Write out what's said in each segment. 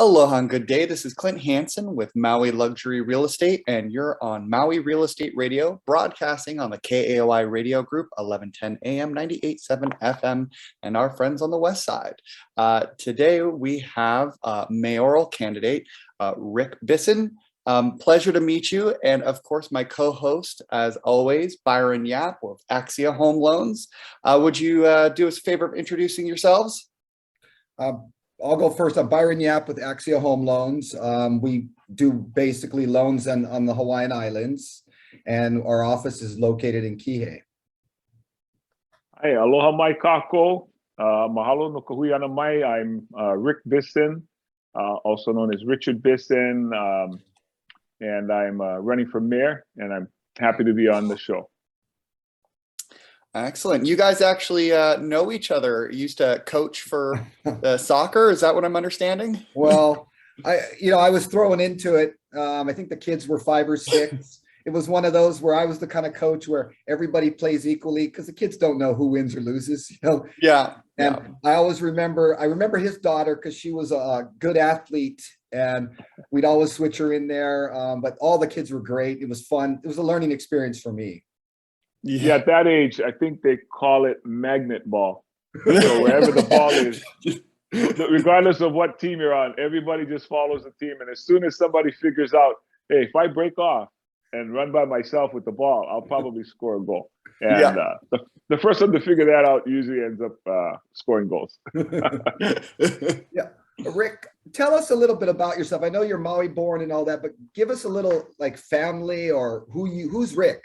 Aloha and good day. This is Clint Hansen with Maui Luxury Real Estate, and you're on Maui Real Estate Radio, broadcasting on the KAOI radio group, 1110 AM, 98.7 FM, and our friends on the west side. Today we have mayoral candidate Rick Bissen. Pleasure to meet you. And of course, my co-host, as always, Byron Yap of Axia Home Loans. Would you do us a favor of introducing yourselves? I'll go first. I'm Byron Yap with Axia Home Loans. We do basically loans on the Hawaiian Islands, and our office is located in Kihei. Hi, aloha mai kako. Mahalo no kahui ana mai. I'm Rick Bissen, also known as Richard Bissen, and I'm running for mayor, and I'm happy to be on the show. Excellent. You guys actually know each other. You used to coach for soccer. Is that what I'm understanding? Well, I was thrown into it. I think the kids were 5 or 6. It was one of those where I was the kind of coach where everybody plays equally because the kids don't know who wins or loses. Yeah. And I always remember his daughter because she was a good athlete, and we'd always switch her in there. But all the kids were great. It was fun. It was a learning experience for me. Yeah, at that age, I think they call it magnet ball. So wherever the ball is, regardless of what team you're on, everybody just follows the team. And as soon as somebody figures out, hey, if I break off and run by myself with the ball, I'll probably score a goal. And the first one to figure that out usually ends up scoring goals. Yeah. Rick, tell us a little bit about yourself. I know you're Maui born and all that, but give us a little like family or who's Rick?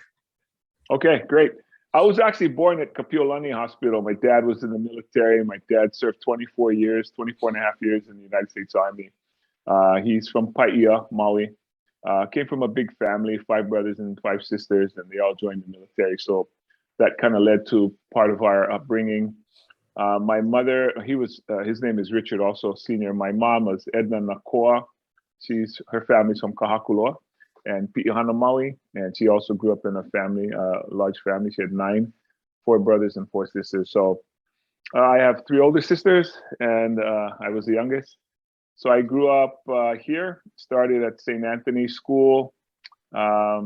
Okay, great. I was actually born at Kapiolani Hospital. My dad was in the military. My dad served 24 and a half years in the United States Army. He's from Paia, Maui. Came from a big family, 5 brothers and 5 sisters, and they all joined the military. So that kind of led to part of our upbringing. My mother, his name is Richard, also senior. My mom was Edna Nakoa. Her family's from Kahakuloa and Pi'ihana, Maui, and she also grew up in a family, large family. She had 4 brothers and 4 sisters. So I have 3 older sisters, and I was the youngest. So I grew up here, started at St. Anthony School. I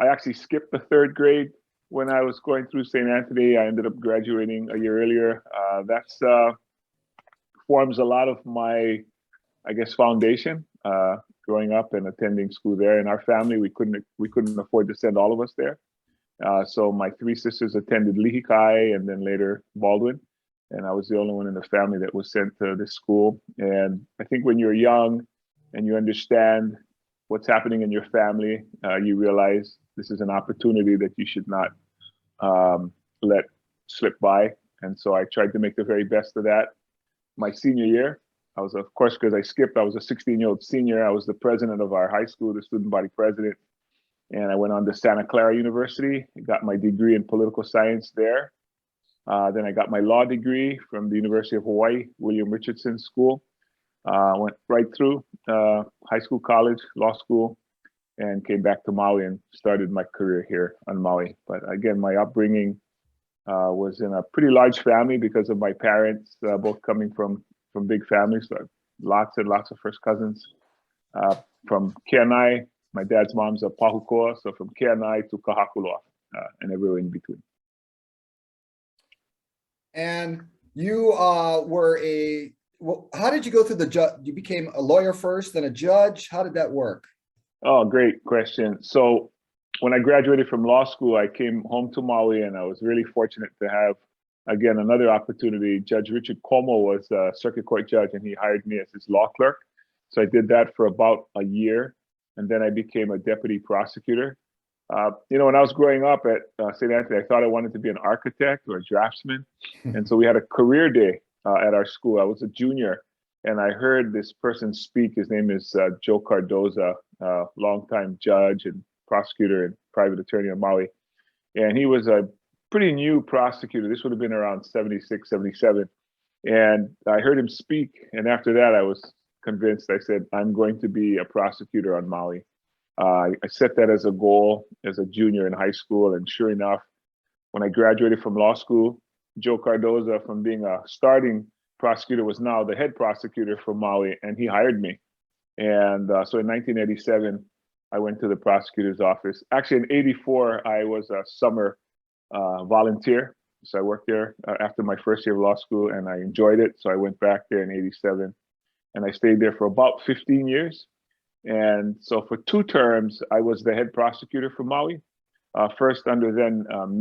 actually skipped the 3rd grade when I was going through St. Anthony. I ended up graduating a year earlier. That's forms a lot of my, I guess, foundation. Growing up and attending school there. In our family, we couldn't afford to send all of us there. So my 3 sisters attended Lihikai and then later Baldwin. And I was the only one in the family that was sent to this school. And I think when you're young and you understand what's happening in your family, you realize this is an opportunity that you should not let slip by. And so I tried to make the very best of that. My senior year, I was, of course, because I skipped, I was a 16-year-old senior. I was the president of our high school, the student body president. And I went on to Santa Clara University, got my degree in political science there. Then I got my law degree from the University of Hawaii, William Richardson School. Went right through high school, college, law school, and came back to Maui and started my career here on Maui. But again, my upbringing was in a pretty large family because of my parents, both coming from big families, so lots and lots of first cousins. From Keanai, my dad's mom's a Pahukoa, so from Keanai to Kahakuloa, and everywhere in between. And you how did you go through the judge? You became a lawyer first, then a judge. How did that work? Oh, great question. So when I graduated from law school, I came home to Maui, and I was really fortunate to have, again, another opportunity. Judge Richard Como was a circuit court judge, and he hired me as his law clerk. So I did that for about a year, and then I became a deputy prosecutor. When I was growing up at St. Anthony, I thought I wanted to be an architect or a draftsman. And so we had a career day at our school. I was a junior, and I heard this person speak. His name is Joe Cardoza, longtime judge and prosecutor and private attorney on Maui. And he was a pretty new prosecutor. This would have been around 76, 77. And I heard him speak. And after that, I was convinced. I said, I'm going to be a prosecutor on Maui. I set that as a goal as a junior in high school. And sure enough, when I graduated from law school, Joe Cardoza, from being a starting prosecutor was now the head prosecutor for Maui, and he hired me. And so in 1987, I went to the prosecutor's office. Actually, in '84, I was a summer volunteer. So I worked there after my first year of law school, and I enjoyed it. So I went back there in '87, and I stayed there for about 15 years. And so for 2 terms, I was the head prosecutor for Maui, first under then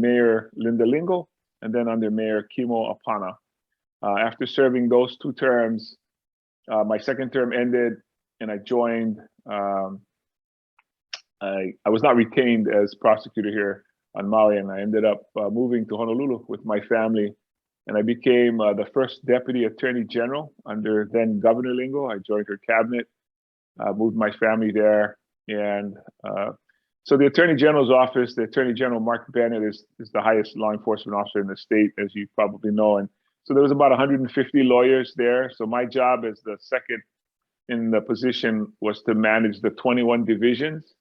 Mayor Linda Lingo, and then under Mayor Kimo Apana. After serving those 2 terms, my second term ended, and I joined. I was not retained as prosecutor here on Maui, and I ended up moving to Honolulu with my family, and I became the first deputy attorney general under then Governor Lingo. I joined her cabinet, moved my family there, and so the Attorney General's office, the Attorney General Mark Bennett is the highest law enforcement officer in the state, as you probably know, and so there was about 150 lawyers there. So my job as the second in the position was to manage the 21 divisions,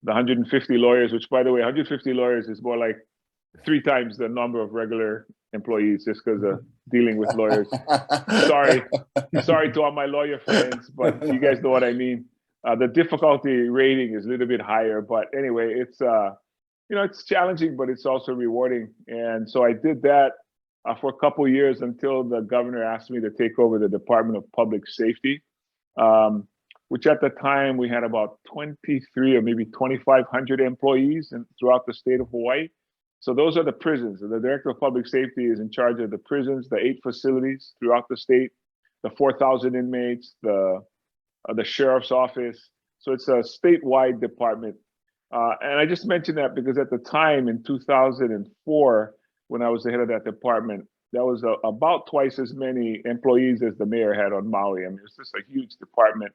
the 150 lawyers, which, by the way, 150 lawyers is more like 3 times the number of regular employees, just because of dealing with lawyers. Sorry to all my lawyer friends, but you guys know what I mean. The difficulty rating is a little bit higher, but anyway, it's it's challenging, but it's also rewarding. And so I did that for a couple of years until the governor asked me to take over the Department of Public Safety, which at the time we had about 23 or maybe 2,500 employees throughout the state of Hawaii. So those are the prisons. The Director of Public Safety is in charge of the prisons, the 8 facilities throughout the state, the 4,000 inmates, the sheriff's office. So it's a statewide department. And I just mentioned that because at the time in 2004, when I was the head of that department, that was about twice as many employees as the mayor had on Maui. I mean, it's just a huge department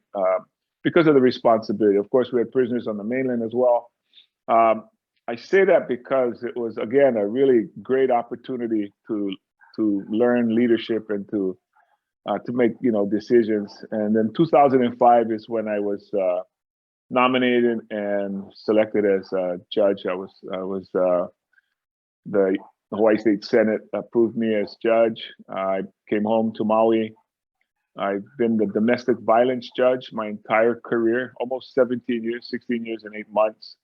because of the responsibility. Of course, we had prisoners on the mainland as well. I say that because it was, again, a really great opportunity to learn leadership and to make decisions. And then 2005 is when I was nominated and selected as a judge. The Hawaii State Senate approved me as judge. I came home to Maui. I've been the domestic violence judge my entire career, almost 17 years, 16 years and 8 months.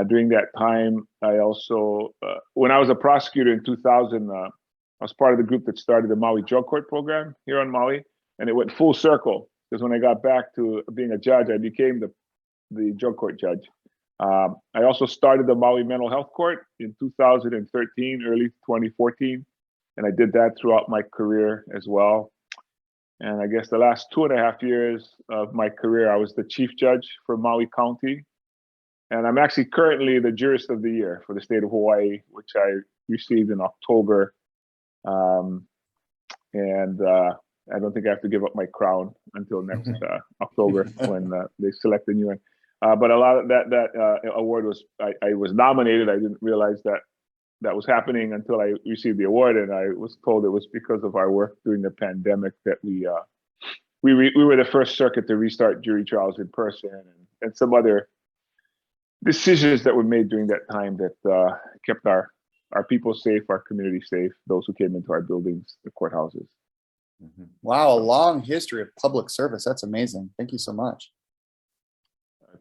During that time, I also, when I was a prosecutor in 2000, I was part of the group that started the Maui Drug Court program here on Maui, and it went full circle because when I got back to being a judge, I became the drug court judge. I also started the Maui Mental Health Court in 2013, early 2014, and I did that throughout my career as well. And I guess the last 2.5 years of my career, I was the chief judge for Maui County. And I'm actually currently the jurist of the year for the state of Hawaii, which I received in October. I don't think I have to give up my crown until next October when they select a new one. But a lot of that award was, I was nominated. I didn't realize that was happening until I received the award, and I was told it was because of our work during the pandemic that we were the first circuit to restart jury trials in person, and some other decisions that were made during that time that kept our people safe, our community safe, those who came into our buildings, the courthouses. Wow, a long history of public service. That's amazing. Thank you so much.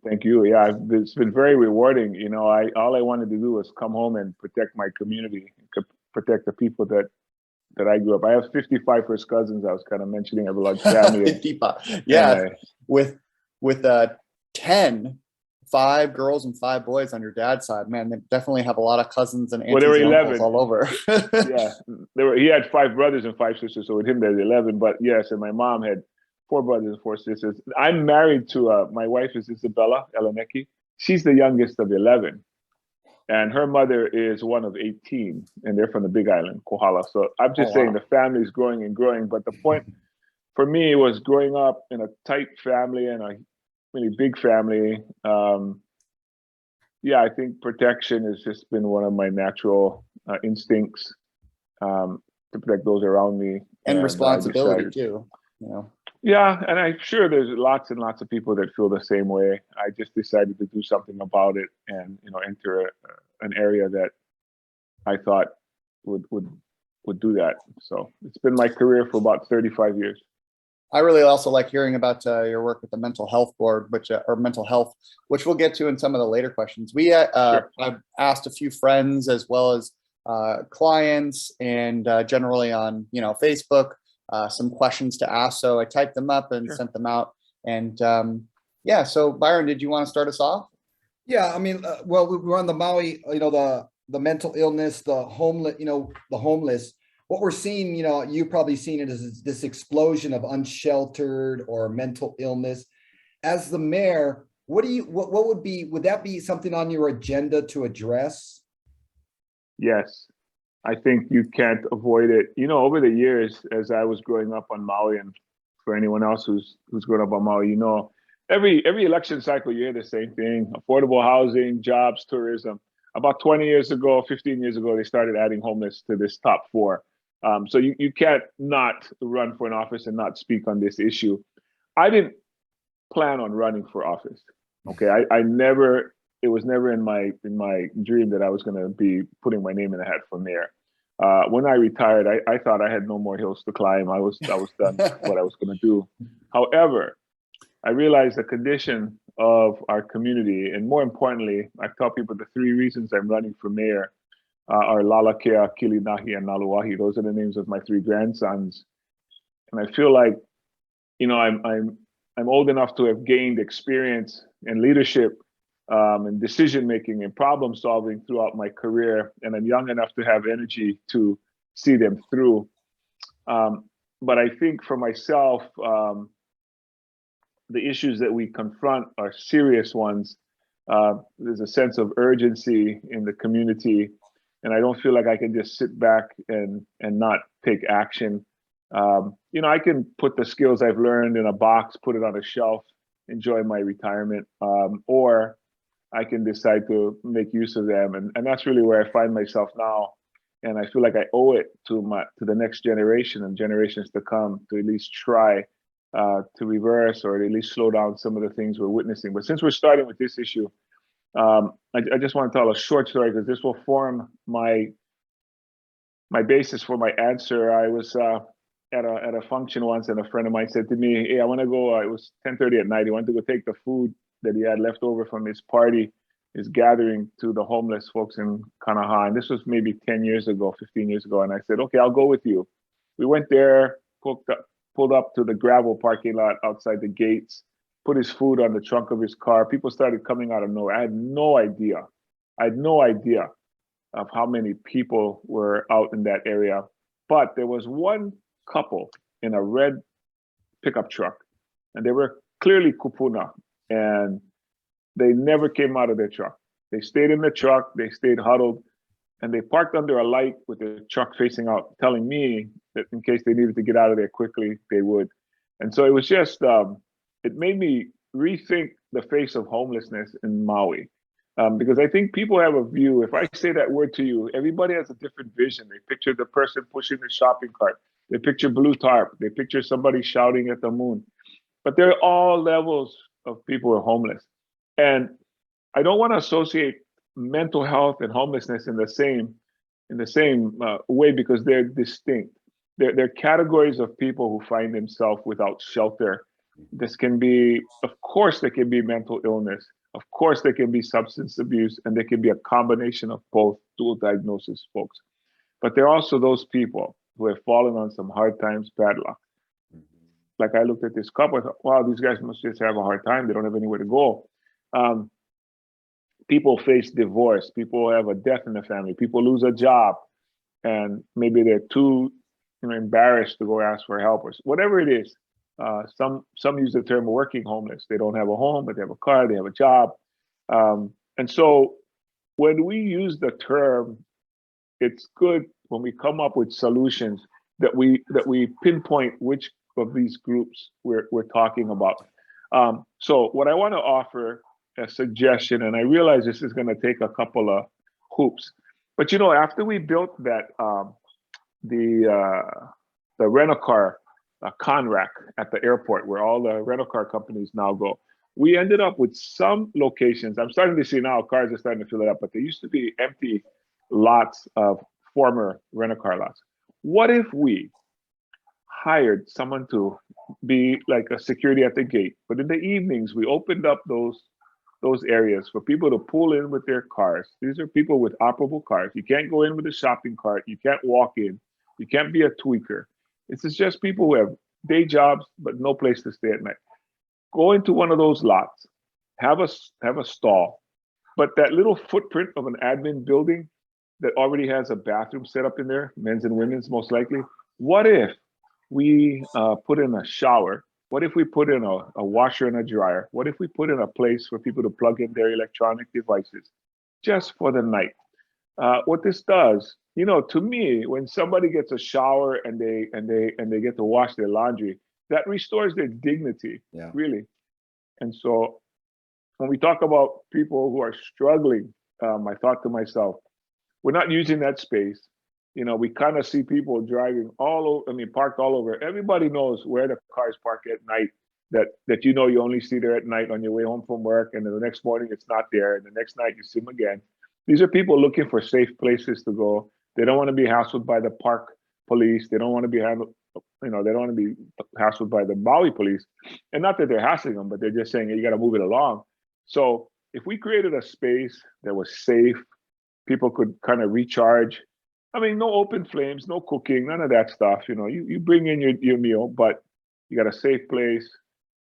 Thank you. Yeah, it's been very rewarding. All I wanted to do was come home and protect my community, protect the people that I grew up. I have 55 first cousins. I was kind of mentioning. I have a large family. 55. Yeah, with 10, 5 girls and 5 boys on your dad's side. Man, they definitely have a lot of cousins and aunties and uncles all over. Yeah, he had 5 brothers and 5 sisters, so with him there's 11. But yes, and my mom had 4 brothers and 4 sisters. I'm married to my wife is Isabella Elanecki. She's the youngest of 11, and her mother is one of 18, and they're from the Big Island, Kohala. So I'm just saying the family is growing and growing. But the point for me was growing up in a tight family and a really big family. I think protection has just been one of my natural instincts to protect those around me, and responsibility too. Yeah, and I'm sure there's lots and lots of people that feel the same way. I just decided to do something about it and enter an area that I thought would would do that. So it's been my career for about 35 years. I really also like hearing about your work with the mental health board, or mental health, which we'll get to in some of the later questions. Sure. I've asked a few friends as well as clients, and generally on Facebook, some questions to ask. So I typed them up and Sure. sent them out. And yeah, so Byron, did you want to start us off? Yeah, I mean, well, we're on the Maui, the mental illness, the homeless. What we're seeing, you've probably seen it, is this explosion of unsheltered or mental illness. As the mayor, what would that be something on your agenda to address? Yes, I think you can't avoid it. Over the years, as I was growing up on Maui, and for anyone else who's grown up on Maui, every election cycle, you hear the same thing: affordable housing, jobs, tourism. About 20 years ago, 15 years ago, they started adding homeless to this top four. So you can't not run for an office and not speak on this issue. I didn't plan on running for office. Okay, it was never in my dream that I was going to be putting my name in the hat for mayor. When I retired, I thought I had no more hills to climb. I was done with what I was going to do. However, I realized the condition of our community, and more importantly, I tell people the three reasons I'm running for mayor are Lalakea, Kilinahi, and Naluahi. Those are the names of my three grandsons, and I feel like, I'm old enough to have gained experience and leadership and decision making and problem solving throughout my career, and I'm young enough to have energy to see them through. But I think for myself, the issues that we confront are serious ones. There's a sense of urgency in the community, and I don't feel like I can just sit back and not take action. I can put the skills I've learned in a box, put it on a shelf, enjoy my retirement, or I can decide to make use of them, and that's really where I find myself now. And I feel like I owe it to the next generation and generations to come to at least try to reverse or at least slow down some of the things we're witnessing. But since we're starting with this issue, I just want to tell a short story, because this will form my basis for my answer. I was at a function once, and a friend of mine said to me, "Hey, I want to go." It was 10:30 at night. He wanted to go take the food that he had left over from his party, his gathering, to the homeless folks in Kanaha. And this was maybe 10 years ago, 15 years ago. And I said, "Okay, I'll go with you." We went there, pulled up to the gravel parking lot outside the gates, put his food on the trunk of his car. People started coming out of nowhere. I had no idea of how many people were out in that area. But there was one couple in a red pickup truck, and they were clearly kupuna, and they never came out of their truck. They stayed in the truck, they stayed huddled, and they parked under a light with the truck facing out, telling me that in case they needed to get out of there quickly, they would. And so it was just, it made me rethink the face of homelessness in Maui. Because I think people have a view. If I say that word to you, everybody has a different vision. They picture the person pushing the shopping cart. They picture blue tarp. They picture somebody shouting at the moon. But there are all levels of people who are homeless. And I don't want to associate mental health and homelessness in the same way, because they're distinct. They're categories of people who find themselves without shelter. This can be, of course, there can be mental illness. Of course, there can be substance abuse, and there can be a combination of both, dual diagnosis folks. But there are also those people who have fallen on some hard times, bad luck. Like, I looked at this couple, I thought, wow, these guys must just have a hard time. They don't have anywhere to go. People face divorce. People have a death in the family. People lose a job, and maybe they're too embarrassed to go ask for help, or whatever it is. Some use the term working homeless. They don't have a home, but they have a car, they have a job. And so when we use the term, it's good when we come up with solutions that we pinpoint which of these groups we're talking about. So what I want to offer a suggestion, and I realize this is going to take a couple of hoops, but after we built that the rent-a-car Conrack at the airport, where all the rental car companies now go, we ended up with some locations. I'm starting to see now cars are starting to fill it up, but there used to be empty lots of former rental car lots. What if we hired someone to be like a security at the gate, but in the evenings we opened up those areas for people to pull in with their cars. These are people with operable cars. You can't go in with a shopping cart. You can't walk in. You can't be a tweaker. This is just people who have day jobs but no place to stay at night. Go into one of those lots, have a stall, but that little footprint of an admin building that already has a bathroom set up in there, men's and women's most likely. What if we put in a shower? What if we put in a washer and a dryer? What if we put in a place for people to plug in their electronic devices just for the night? What this does, to me, when somebody gets a shower and they get to wash their laundry, that restores their dignity, really. And so when we talk about people who are struggling, I thought to myself, we're not using that space. We kind of see people driving parked all over. Everybody knows where the cars park at night, that you only see there at night on your way home from work, and then the next morning it's not there, and the next night you see them again. These are people looking for safe places to go. They don't want to be hassled by the park police. They don't want to be they don't want to be hassled by the Maui police. And not that they're hassling them, but they're just saying, hey, you got to move it along. So if we created a space that was safe, people could kind of recharge. No open flames, no cooking, none of that stuff. You bring in your meal, but you got a safe place.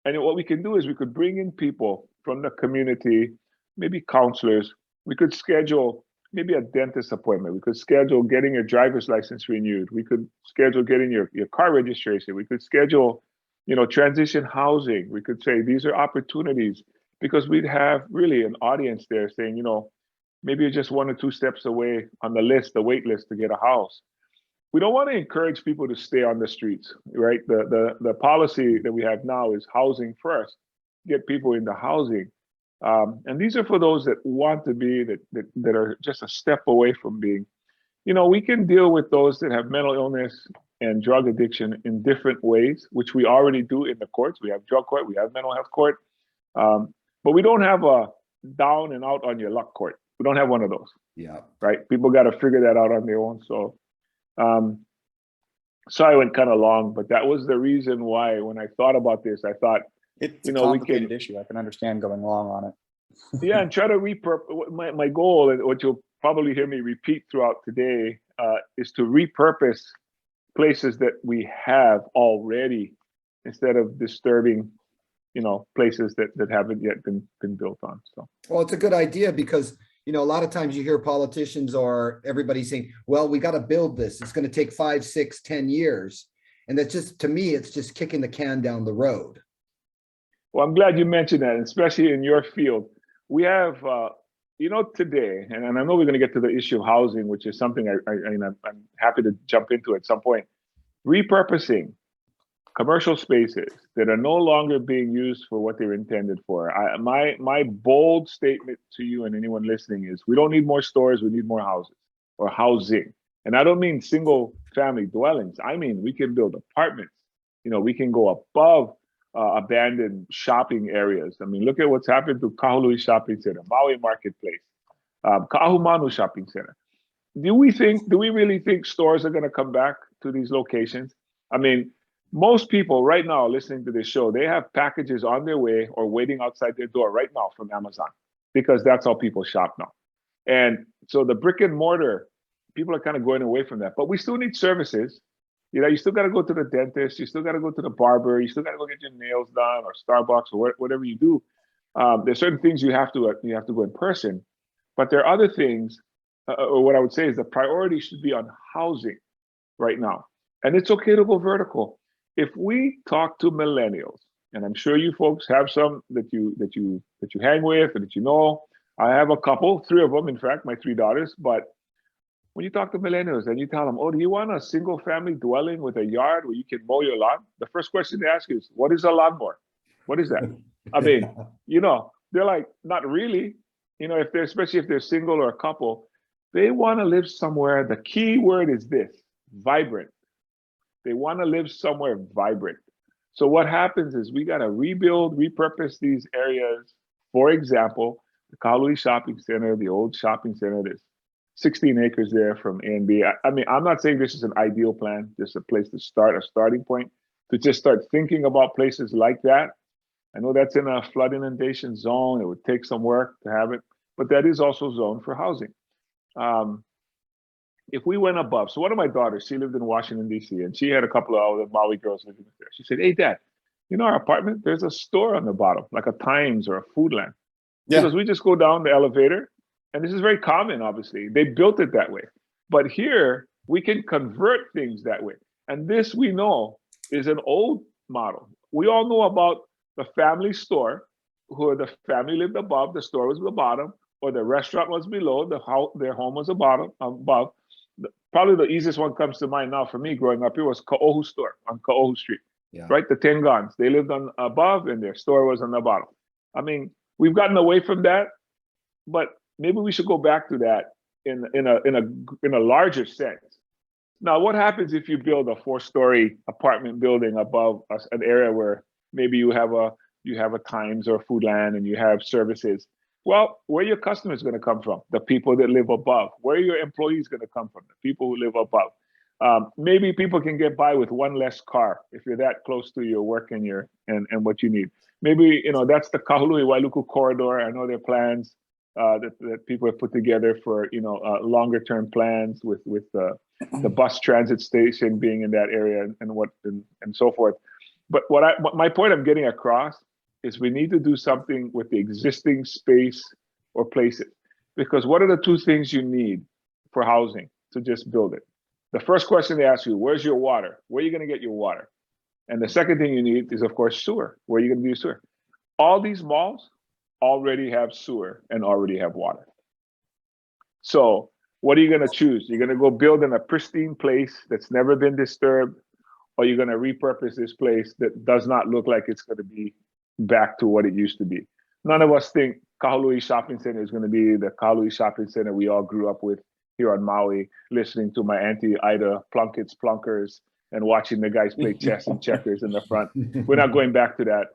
And what we can do is we could bring in people from the community, maybe counselors. We could schedule maybe a dentist appointment. We could schedule getting your driver's license renewed. We could schedule getting your car registration. We could schedule, transition housing. We could say these are opportunities, because we'd have really an audience there saying, maybe you're just 1 or 2 steps away on the list, the wait list to get a house. We don't want to encourage people to stay on the streets, right? The policy that we have now is housing first, get people into housing. And these are for those that want to be, that are just a step away from being. We can deal with those that have mental illness and drug addiction in different ways, which we already do in the courts. We have drug court, we have mental health court, but we don't have a down and out on your luck court. We don't have one of those. Yeah. Right. People got to figure that out on their own. So, sorry I went kind of long, but that was the reason why when I thought about this, I thought, it's a complicated issue. I can understand going long on it. Yeah, and try to repurpose. My goal, and what you'll probably hear me repeat throughout today, is to repurpose places that we have already, instead of disturbing, places that haven't yet been built on. So, well, it's a good idea, because a lot of times you hear politicians or everybody saying, well, we got to build this. It's going to take 5, 6, 10 years. And that's just, to me, it's just kicking the can down the road. Well, I'm glad you mentioned that, especially in your field. We have, today, and I know we're going to get to the issue of housing, which is something I'm happy to jump into at some point. Repurposing commercial spaces that are no longer being used for what they're intended for. My bold statement to you and anyone listening is, we don't need more stores, we need more houses or housing. And I don't mean single family dwellings. I mean, we can build apartments. We can go above abandoned shopping areas. Look at what's happened to Kahului Shopping Center, Maui Marketplace, Kahumanu Shopping Center. Do we really think stores are going to come back to these locations? Most people right now listening to this show, they have packages on their way or waiting outside their door right now from Amazon, because that's how people shop now. And so the brick and mortar, people are kind of going away from that, but we still need services. You still got to go to the dentist, you still got to go to the barber, you still got to go get your nails done, or Starbucks, or whatever you do. There's certain things you have to go in person, but there are other things, or what I would say is the priority should be on housing right now. And it's okay to go vertical. If we talk to millennials, and I'm sure you folks have some that you hang with and that I have a couple, 3 of them, in fact, my 3 daughters. But when you talk to millennials and you tell them, oh, do you want a single family dwelling with a yard where you can mow your lawn? The first question they ask is, what is a lawnmower? What is that? They're like, not really. Especially if they're single or a couple, they want to live somewhere. The key word is this: vibrant. They want to live somewhere vibrant. So what happens is we got to repurpose these areas. For example, the Kahului Shopping Center, the old shopping center that's 16 acres there from A and B. I mean, I'm not saying this is an ideal plan. This is a place to start, a starting point to just start thinking about places like that. I know that's in a flood inundation zone. It would take some work to have it, but that is also zoned for housing. If we went above, so one of my daughters, she lived in Washington, D.C., and she had a couple of other Maui girls living there. She said, "Hey, Dad, you know our apartment? There's a store on the bottom, like a Times or a Foodland." Yeah. Because we just go down the elevator, and this is very common, obviously. They built it that way. But here, we can convert things that way. And this, we know, is an old model. We all know about the family store, where the family lived above, the store was the bottom, or the restaurant was below, their home was above. Probably the easiest one comes to mind now for me growing up here was Ka'ohu store on Ka'ohu Street, right? The Tengans, they lived on above and their store was on the bottom. I mean, we've gotten away from that, but maybe we should go back to that in a larger sense. Now, what happens if you build a 4-story apartment building above an area where maybe you have a Times or a Foodland and you have services? Well, where are your customers going to come from? The people that live above. Where are your employees going to come from? The people who live above. Maybe people can get by with one less car if you're that close to your work and and what you need. Maybe, that's the Kahului Wailuku corridor. I know there are plans that people have put together for, longer term plans with the bus transit station being in that area and so forth. But my point I'm getting across is we need to do something with the existing space or places. Because what are the two things you need for housing to just build it? The first question they ask you, where's your water? Where are you going to get your water? And the second thing you need is, of course, sewer. Where are you going to do sewer? All these malls already have sewer and already have water. So what are you going to choose? You're going to go build in a pristine place that's never been disturbed, or you're going to repurpose this place that does not look like it's going to be back to what it used to be. None of us think Kahului Shopping Center is going to be the Kahului Shopping Center we all grew up with here on Maui, listening to my Auntie Ida Plunkett's Plunkers and watching the guys play chess and checkers in the front. We're not going back to that.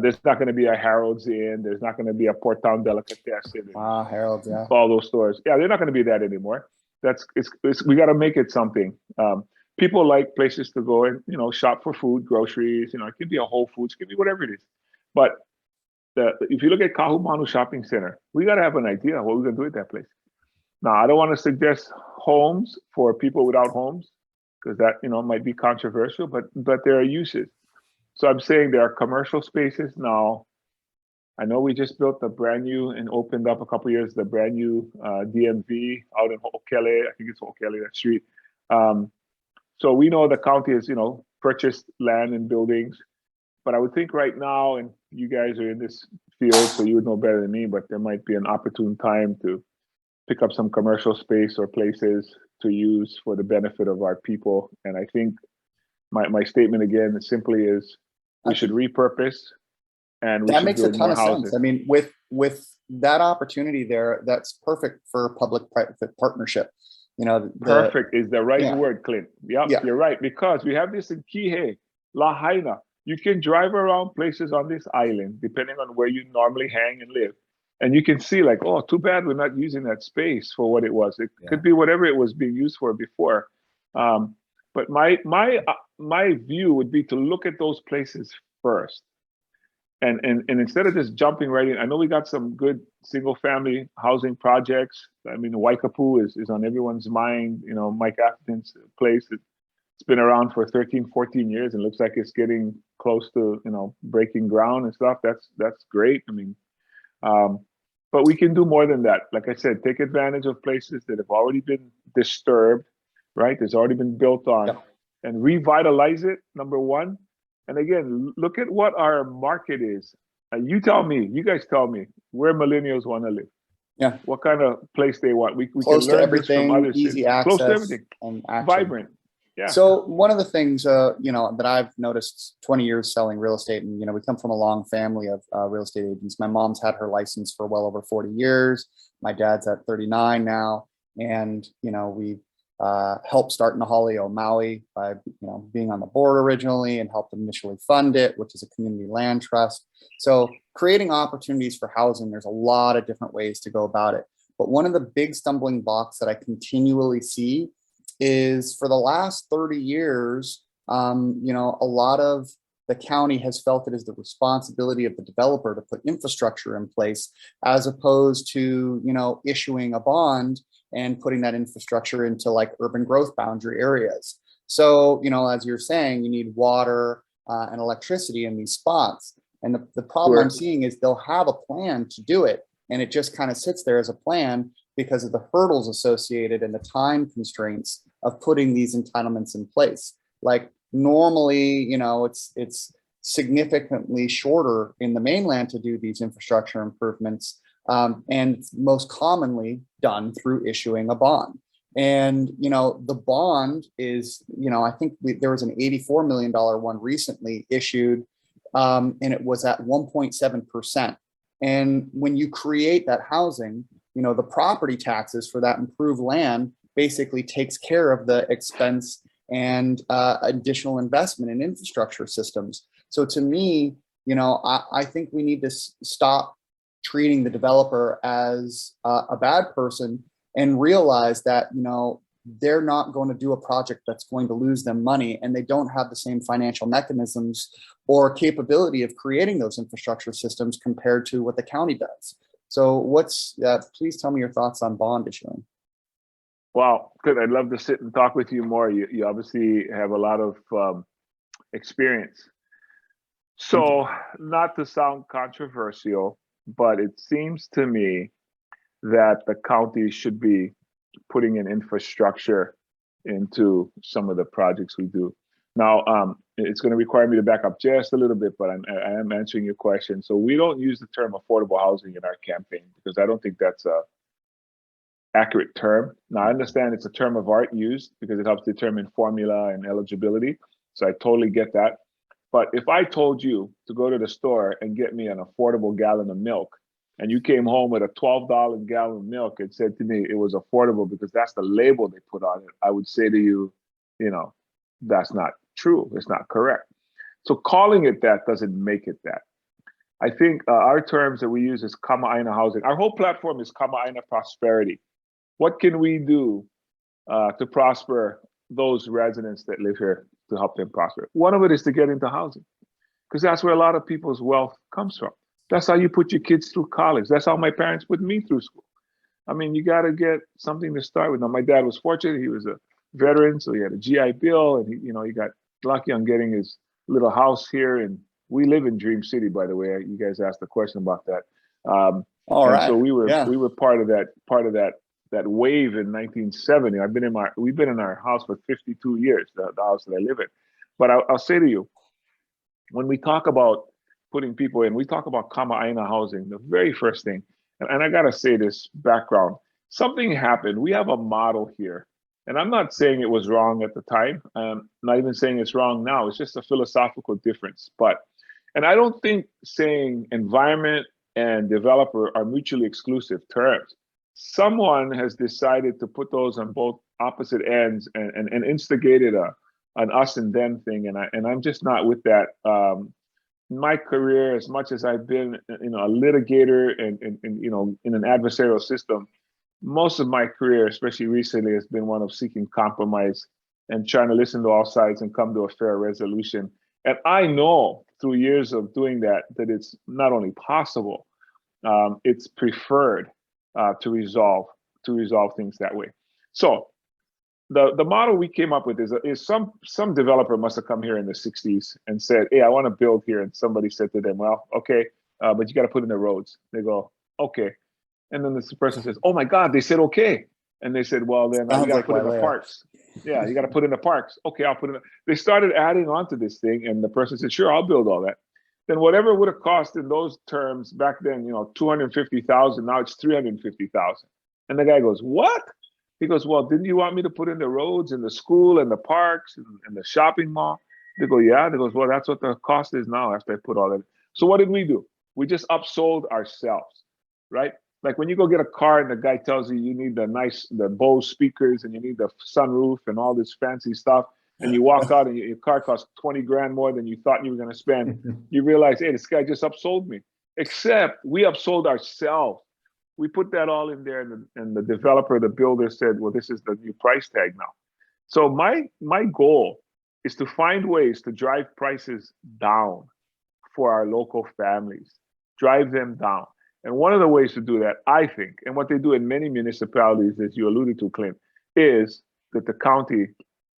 There's not going to be a Harold's Inn. There's not going to be a Port Town Delicatessen. Harold's, yeah. All those stores. Yeah, they're not going to be that anymore. We got to make it something. People like places to go and, shop for food, groceries. It could be a Whole Foods, it could be whatever it is. But if you look at Kahumanu Shopping Center, we got to have an idea of what we're going to do with that place. Now, I don't want to suggest homes for people without homes, because that, might be controversial, but there are uses. So I'm saying there are commercial spaces now. I know we just built the brand new and opened up a couple of years, the brand new DMV out in Ho'okele. I think it's Ho'okele, that street. So we know the county has, purchased land and buildings, but I would think right now, and you guys are in this field, so you would know better than me, but there might be an opportune time to pick up some commercial space or places to use for the benefit of our people. And I think my statement again simply is we should repurpose and we that should makes a build ton more of housing. sense. I mean, with that opportunity there, that's perfect for public-private partnership. Perfect is the right word, Clint. Yep, Yeah. You're right. Because we have this in Kihei, Lahaina. You can drive around places on this island, depending on where you normally hang and live. And you can see like, oh, too bad we're not using that space for what it was. It could be whatever it was being used for before. But my view would be to look at those places first. And instead of just jumping right in, I know we got some good single family housing projects. I mean, Waikapu is on everyone's mind. Mike Atherton's place, it's been around for 13, 14 years and looks like it's getting close to, breaking ground and stuff. That's great. I mean, but we can do more than that. Like I said, take advantage of places that have already been disturbed, right? There's already been built on, and revitalize it, number one. And again, look at what our market is. You guys tell me where millennials want to live. Yeah. What kind of place they want. We Close can to learn this from everything, other easy cities. access, Close to everything, and action. vibrant. Yeah. So one of the things, that I've noticed 20 years selling real estate, and, we come from a long family of real estate agents. My mom's had her license for well over 40 years. My dad's at 39 now. And, we've helped start Nahalio Maui by, being on the board originally and helped initially fund it, which is a community land trust. So creating opportunities for housing, there's a lot of different ways to go about it. But one of the big stumbling blocks that I continually see is for the last 30 years, a lot of the county has felt it is the responsibility of the developer to put infrastructure in place, as opposed to, issuing a bond and putting that infrastructure into like urban growth boundary areas. So, as you're saying, you need water and electricity in these spots. And the problem I'm seeing is they'll have a plan to do it, and it just kind of sits there as a plan because of the hurdles associated and the time constraints of putting these entitlements in place. Like normally, it's significantly shorter in the mainland to do these infrastructure improvements, and most commonly done through issuing a bond. And, the bond is, I think there was an $84 million one recently issued, and it was at 1.7%. And when you create that housing, the property taxes for that improved land basically takes care of the expense and additional investment in infrastructure systems. So to me, I think we need to stop treating the developer as a bad person and realize that, they're not going to do a project that's going to lose them money, and they don't have the same financial mechanisms or capability of creating those infrastructure systems compared to what the county does. So please tell me your thoughts on bond issuing. Well, good. I'd love to sit and talk with you more. You obviously have a lot of experience. So not to sound controversial, but it seems to me that the county should be putting in infrastructure into some of the projects we do. Now, it's going to require me to back up just a little bit, but I am answering your question. So we don't use the term affordable housing in our campaign because I don't think that's a accurate term. Now, I understand it's a term of art used because it helps determine formula and eligibility. So I totally get that. But if I told you to go to the store and get me an affordable gallon of milk, and you came home with a $12 gallon of milk and said to me it was affordable because that's the label they put on it, I would say to you, that's not true. It's not correct. So calling it that doesn't make it that. I think our terms that we use is Kama Aina housing. Our whole platform is Kama Aina prosperity. What can we do to prosper those residents that live here to help them prosper? One of it is to get into housing, because that's where a lot of people's wealth comes from. That's how you put your kids through college. That's how my parents put me through school. I mean, you got to get something to start with. Now, my dad was fortunate. He was a veteran, so he had a GI Bill, and he got lucky on getting his little house here. And we live in Dream City, by the way. You guys asked a question about that. All right. So we were part of that wave in 1970. We've been in our house for 52 years, the house that I live in. But I'll say to you, when we talk about putting people in, we talk about Kama Aina housing. The very first thing, and I gotta say this background, something happened. We have a model here, and I'm not saying it was wrong at the time. I'm not even saying it's wrong now. It's just a philosophical difference. And I don't think saying environment and developer are mutually exclusive terms. Someone has decided to put those on both opposite ends and instigated an us and them thing, and I'm just not with that. My career, as much as I've been, a litigator and in an adversarial system, most of my career, especially recently, has been one of seeking compromise and trying to listen to all sides and come to a fair resolution. And I know through years of doing that it's not only possible, it's preferred to resolve things that way. So the model we came up with is some developer must have come here in the 60s and said, hey, I want to build here. And somebody said to them, well, okay, but you got to put in the roads. They go, okay. And then this person says, oh my God, they said, okay. And they said, well, then you got to put in the parks. Yeah, you got to put in the parks. Okay, I'll put in. They started adding on to this thing. And the person said, sure, I'll build all that. Then whatever it would have cost in those terms back then, $250,000, now it's $350,000. And the guy goes, what? He goes, well, didn't you want me to put in the roads and the school and the parks and the shopping mall? They go, yeah. They goes, well, that's what the cost is now after I put all that. So what did we do? We just upsold ourselves, right? Like when you go get a car and the guy tells you need the Bose speakers and you need the sunroof and all this fancy stuff, and you walk out and your car costs 20 grand more than you thought you were going to spend, you realize, hey, this guy just upsold me. Except we upsold ourselves. we put that all in there, and the developer, the builder said, well, this is the new price tag now. So my goal is to find ways to drive prices down for our local families, drive them down. And one of the ways to do that, I think, and what they do in many municipalities, as you alluded to, Clint, is that the county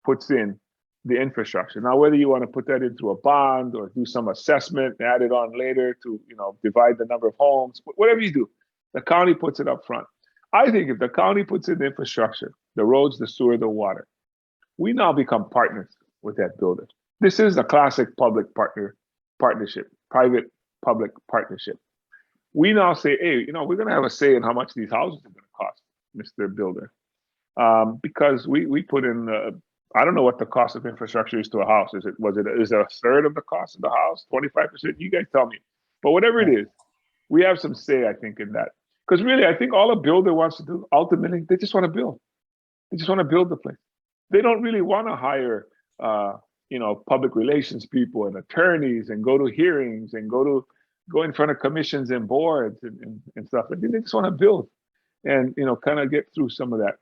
puts in the infrastructure. Now, whether you want to put that into a bond or do some assessment, add it on later to, divide the number of homes, whatever you do, the county puts it up front. I think if the county puts in the infrastructure, the roads, the sewer, the water, we now become partners with that builder. This is a classic partnership, private-public partnership. We now say, hey, we're going to have a say in how much these houses are going to cost, Mr. Builder, because we put in. I don't know what the cost of infrastructure is to a house. Is it a third of the cost of the house, 25%? You guys tell me. But whatever it is, we have some say, I think, in that. Because really, I think all a builder wants to do ultimately, they just want to build. They just want to build the place. They don't really want to hire, public relations people and attorneys and go to hearings and go in front of commissions and boards and stuff. I think they just want to build and, kind of get through some of that.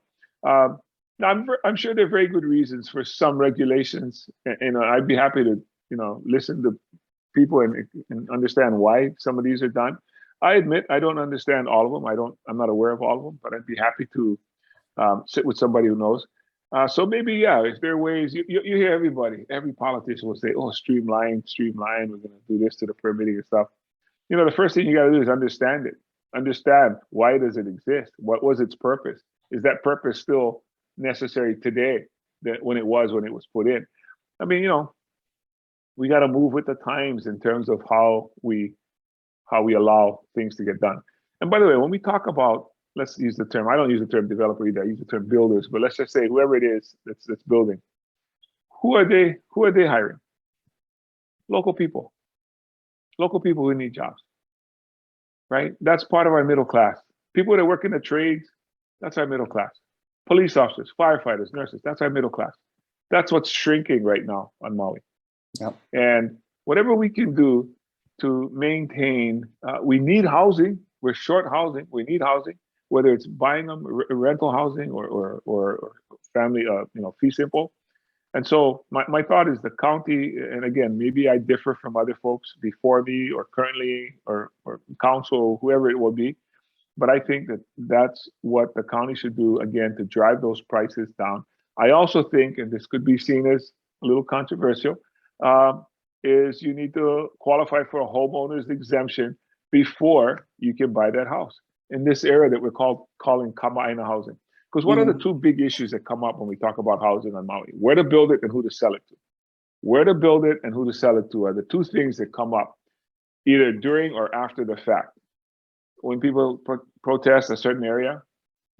Now, I'm sure there are very good reasons for some regulations. And I'd be happy to, listen to people and understand why some of these are done. I admit I don't understand all of them. I'm not aware of all of them, but I'd be happy to sit with somebody who knows. So maybe, if there are ways, you hear every politician will say, oh, streamline, we're going to do this to the permitting and stuff. The first thing you got to do is understand it. Understand why does it exist? What was its purpose? Is that purpose still necessary today when it was put in? I mean, we got to move with the times in terms of how we allow things to get done. And by the way, when we talk about, let's use the term, I don't use the term developer either, I use the term builders, but let's just say whoever it is that's building, who are they hiring? Local people who need jobs, right? That's part of our middle class. People that work in the trades, that's our middle class. Police officers, firefighters, nurses, that's our middle class. That's what's shrinking right now on Maui. Yep. And whatever we can do to maintain, we need housing. We're short housing. We need housing, whether it's buying them, rental housing or family, fee simple. And so my thought is the county, and again, maybe I differ from other folks before me or currently or council, whoever it will be. But I think that's what the county should do, again, to drive those prices down. I also think, and this could be seen as a little controversial, is you need to qualify for a homeowner's exemption before you can buy that house in this area that we're calling Kama'aina housing. Because what are the two big issues that come up when we talk about housing on Maui? Where to build it and who to sell it to. Where to build it and who to sell it to are the two things that come up either during or after the fact. When people protest a certain area,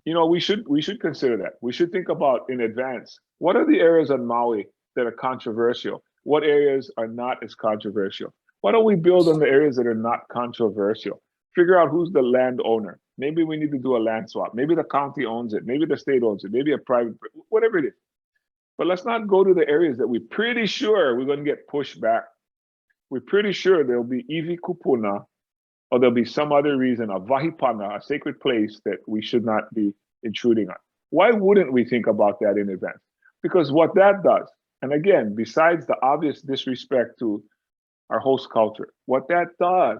we should consider that. We should think about in advance, what are the areas on Maui that are controversial? What areas are not as controversial? Why don't we build on the areas that are not controversial? Figure out who's the landowner. Maybe we need to do a land swap. Maybe the county owns it. Maybe the state owns it. Maybe a private, whatever it is. But let's not go to the areas that we're pretty sure we're going to get pushed back. We're pretty sure there'll be iwi kupuna, or there'll be some other reason, a vahipana, a sacred place that we should not be intruding on. Why wouldn't we think about that in advance? Because what that does, and again, besides the obvious disrespect to our host culture, what that does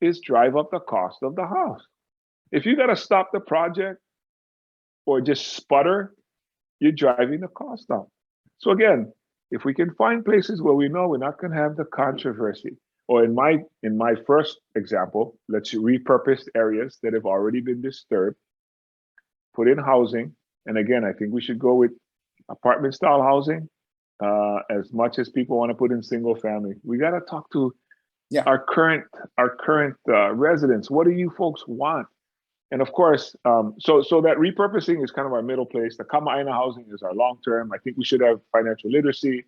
is drive up the cost of the house. If you got to stop the project or just sputter, you're driving the cost down. So again, if we can find places where we know we're not going to have the controversy, or in my first example, let's repurpose areas that have already been disturbed, put in housing, and again, I think we should go with apartment style housing as much as people want to put in single family. We got to talk to our current residents. What do you folks want? And of course, so that repurposing is kind of our middle place. The Kama'aina housing is our long term. I think we should have financial literacy.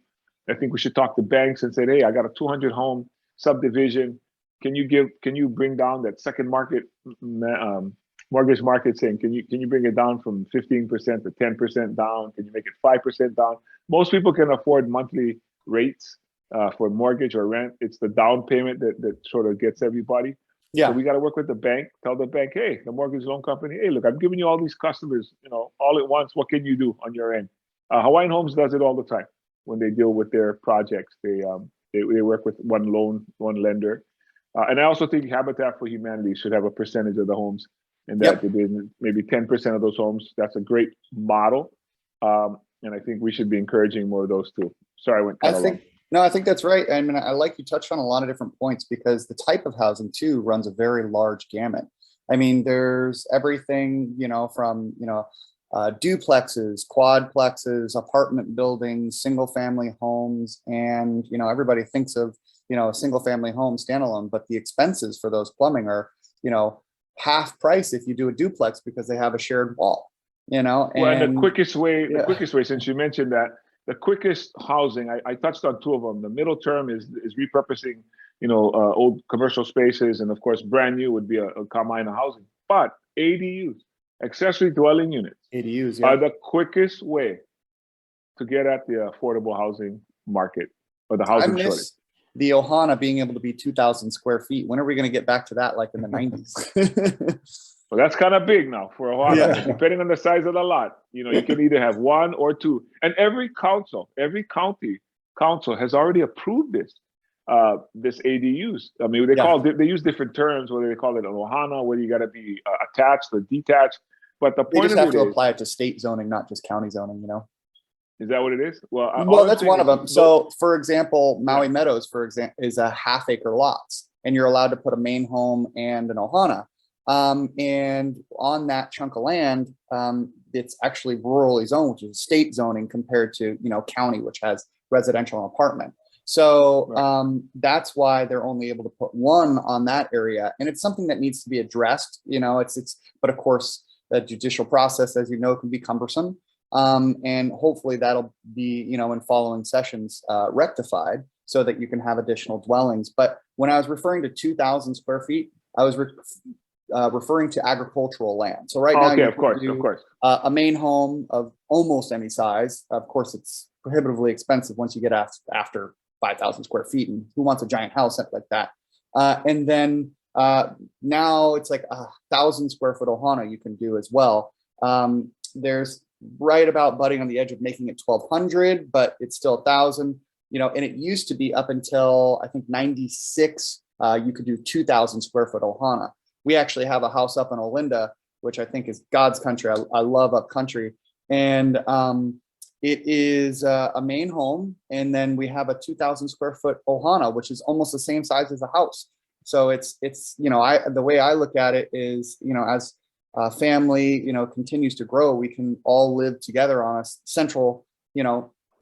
I think we should talk to banks and say, hey, I got a 200 home subdivision. Can you bring down that second market mortgage market saying, can you bring it down from 15% to 10% down? Can you make it 5% down? Most people can afford monthly rates for mortgage or rent. It's the down payment that sort of gets everybody. Yeah. So we got to work with the bank, tell the bank, hey, the mortgage loan company, hey, look, I'm giving you all these customers, all at once. What can you do on your end? Hawaiian Homes does it all the time when they deal with their projects. They work with one lender. And I also think Habitat for Humanity should have a percentage of the homes, and that maybe 10% of those homes. That's a great model. And I think we should be encouraging more of those too. Sorry, I went kind of long. No, I think that's right. I mean, I like you touched on a lot of different points because the type of housing too runs a very large gamut. I mean, there's everything, from, duplexes, quadplexes, apartment buildings, single family homes. And, everybody thinks of, a single family home standalone, but the expenses for those plumbing are, half price if you do a duplex because they have a shared wall, and the quickest way, since you mentioned that, the quickest housing, I touched on two of them. The middle term is repurposing, old commercial spaces, and of course, brand new would be a Kamaina housing. But ADUs, accessory dwelling units, are the quickest way to get at the affordable housing market or the housing shortage. The Ohana being able to be 2,000 square feet. When are we going to get back to that, like in the 90s? Well, that's kind of big now for Ohana. Depending on the size of the lot, you can either have one or two. And every county council has already approved this ADUs. I mean, they use different terms, whether they call it an Ohana, whether you got to be attached or detached. But the point they just have to apply it to state zoning, not just county zoning. Is that what it is? Well, that's one of them. So, for example, Maui Meadows, for example, is a half-acre lots, and you're allowed to put a main home and an Ohana. And on that chunk of land, it's actually rurally zoned, which is state zoning compared to, county, which has residential and apartment. So that's why they're only able to put one on that area. And it's something that needs to be addressed, but of course, the judicial process, as you know, can be cumbersome. And hopefully that'll be, in following sessions, rectified so that you can have additional dwellings. But when I was referring to 2,000 square feet, I was referring to agricultural land. So right now, of course. A main home of almost any size. Of course, it's prohibitively expensive once you get after 5,000 square feet, and who wants a giant house like that? And then now it's like 1,000 square foot Ohana you can do as well. There's right about butting on the edge of making it 1,200, but it's still 1,000. And it used to be up until I think 96. You could do 2,000 square foot Ohana. We actually have a house up in Olinda, which I think is God's country. I love up country. And it is a main home. And then we have a 2,000 square foot Ohana, which is almost the same size as a house. So it's the way I look at it is, as family, continues to grow, we can all live together on a central,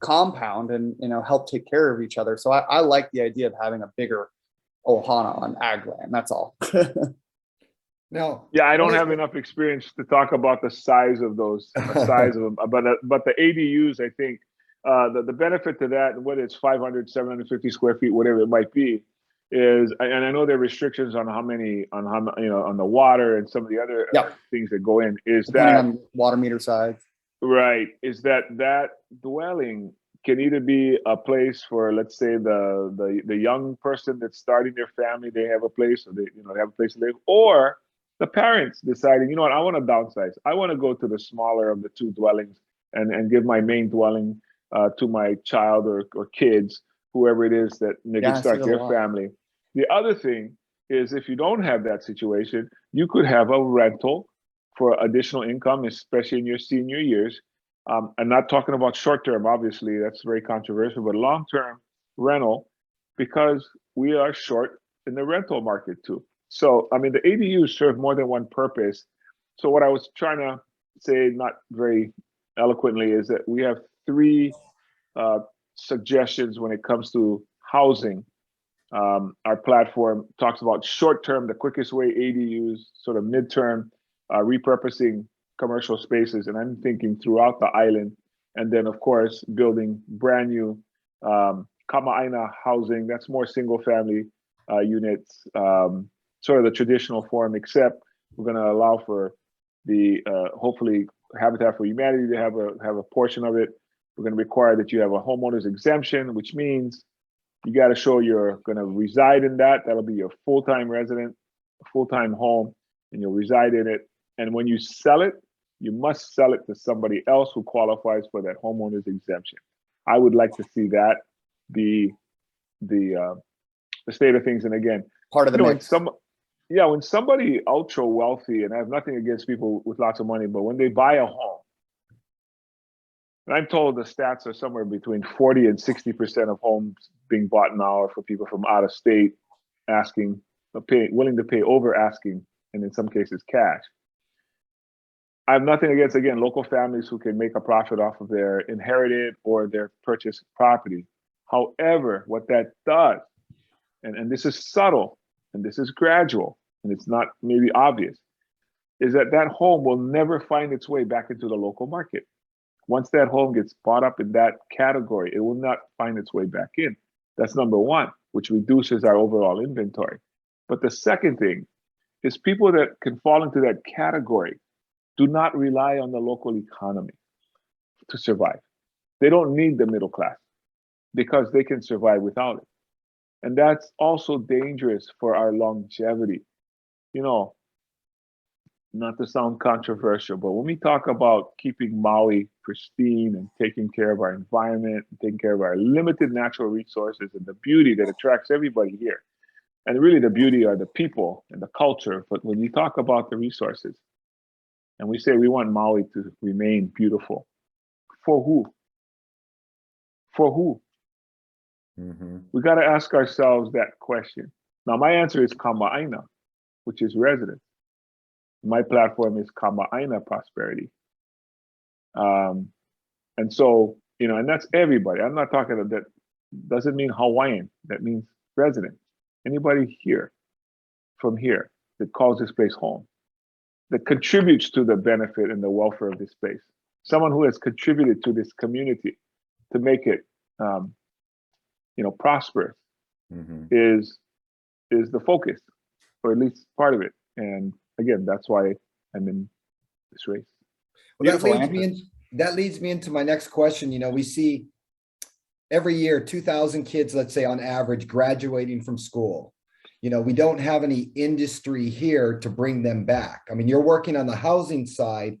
compound and, help take care of each other. So I like the idea of having a bigger Ohana on ag land. That's all. Now, I don't have enough experience to talk about the size of those, but the ADUs, I think the benefit to that, whether it's 500, 750 square feet, whatever it might be, is, and I know there are restrictions on how many, on the water and some of the other things that go in, is Depending that on water meter size. Right, is that dwelling can either be a place for, let's say, the young person that's starting their family, they have a place, or they have a place to live, or the parents deciding, I want to downsize. I want to go to the smaller of the two dwellings and give my main dwelling to my child or kids, whoever it is that they can start their family. The other thing is, if you don't have that situation, you could have a rental for additional income, especially in your senior years. I'm not talking about short-term, obviously, that's very controversial, but long-term rental, because we are short in the rental market too. So, I mean, the ADUs serve more than one purpose. So what I was trying to say, not very eloquently, is that we have three suggestions when it comes to housing. Our platform talks about short-term, the quickest way, ADUs, sort of midterm, repurposing commercial spaces. And I'm thinking throughout the island. And then, of course, building brand new Kama'aina housing, that's more single family units, sort of the traditional form, except we're going to allow for the, hopefully, Habitat for Humanity to have a portion of it. We're going to require that you have a homeowner's exemption, which means you got to show you're going to reside in that. That'll be your full-time resident. full-time home and you'll reside in it. And when you sell it, you must sell it to somebody else who qualifies for that homeowner's exemption. I would like to see that be the state of things. And again, Part of the when mix. when somebody ultra wealthy, and I have nothing against people with lots of money, but when they buy a home, and I'm told the stats are somewhere between 40 and 60% of homes being bought now are for people from out of state willing to pay over asking, and in some cases cash. I have nothing against, again, local families who can make a profit off of their inherited or their purchased property. However, what that does, and this is subtle, and this is gradual, and it's not maybe obvious, is that that home will never find its way back into the local market. Once that home gets bought up in that category, it will not find its way back in. That's number one, which reduces our overall inventory. But the second thing is people that can fall into that category do not rely on the local economy to survive. They don't need the middle class because they can survive without it. And that's also dangerous for our longevity. You know, not to sound controversial, but when we talk about keeping Maui pristine and taking care of our environment, and taking care of our limited natural resources and the beauty that attracts everybody here, and really the beauty are the people and the culture. But when you talk about the resources, and we say we want Maui to remain beautiful, for who? For who? Mm-hmm. We got to ask ourselves that question. Now, my answer is Kama'aina, which is residence. My platform is Kama'aina Prosperity. And so, you know, and that's everybody. I'm not talking about that, doesn't mean Hawaiian. That means resident. Anybody here, from here, that calls this place home, that contributes to the benefit and the welfare of this place. Someone who has contributed to this community to make it, you know, prosperous, Mm-hmm. is the focus, or at least part of it. And again, that's why I'm in this race. Well, Beautiful that leads me into my next question. You know, we see every year 2,000 kids, let's say on average, graduating from school. You know, we don't have any industry here to bring them back. I mean, you're working on the housing side.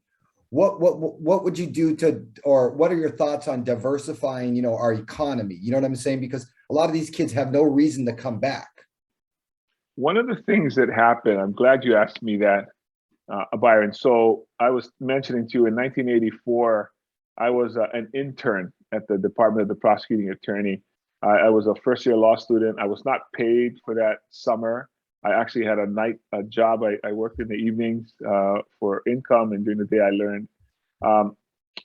What would you do to, or what are your thoughts on diversifying, you know, our economy? You know what I'm saying? Because a lot of these kids have no reason to come back. One of the things that happened, I'm glad you asked me that, Byron. So I was mentioning to you in 1984, I was an intern at the Department of the Prosecuting Attorney. I was a first-year law student. I was not paid for that summer. I actually had a job. I worked in the evenings for income, and during the day I learned.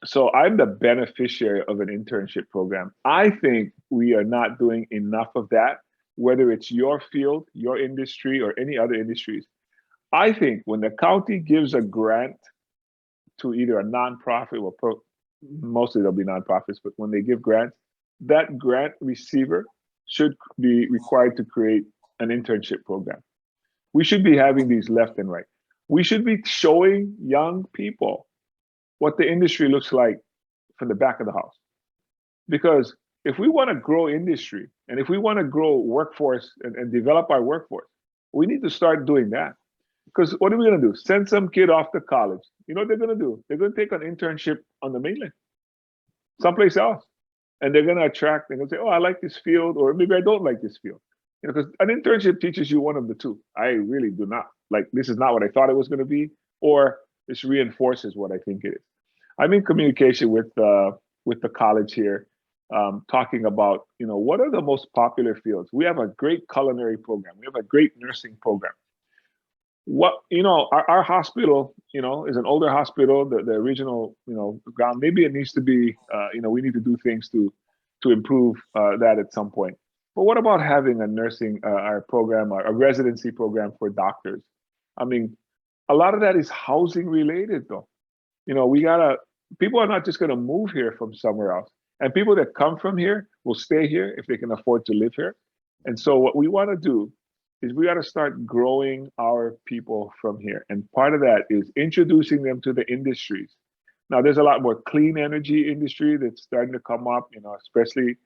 So I'm the beneficiary of an internship program. I think we are not doing enough of that, whether it's your field, your industry, or any other industries. I think when the county gives a grant to either a nonprofit or mostly they'll be nonprofits, but when they give grants, that grant receiver should be required to create an internship program. We should be having these left and right. We should be showing young people what the industry looks like from the back of the house. Because if we want to grow industry, and if we want to grow workforce and develop our workforce, we need to start doing that. Because what are we going to do? Send some kid off to college. You know what they're going to do? They're going to take an internship on the mainland, someplace else. And they're going to attract, they're going to say, oh, I like this field, or maybe I don't like this field. You know, because an internship teaches you one of the two. I really do not. Like, this is not what I thought it was going to be, or this reinforces what I think it is. I'm in communication with the college here, talking about, you know, what are the most popular fields? We have a great culinary program. We have a great nursing program. What, you know, our hospital, you know, is an older hospital, the regional, you know, ground. Maybe it needs to be, you know, we need to do things to improve that at some point. But what about having a nursing our program, a residency program for doctors? I mean, a lot of that is housing related, though. You know, people are not just going to move here from somewhere else. And people that come from here will stay here if they can afford to live here. And so what we want to do is we got to start growing our people from here. And part of that is introducing them to the industries. Now, there's a lot more clean energy industry that's starting to come up, you know, especially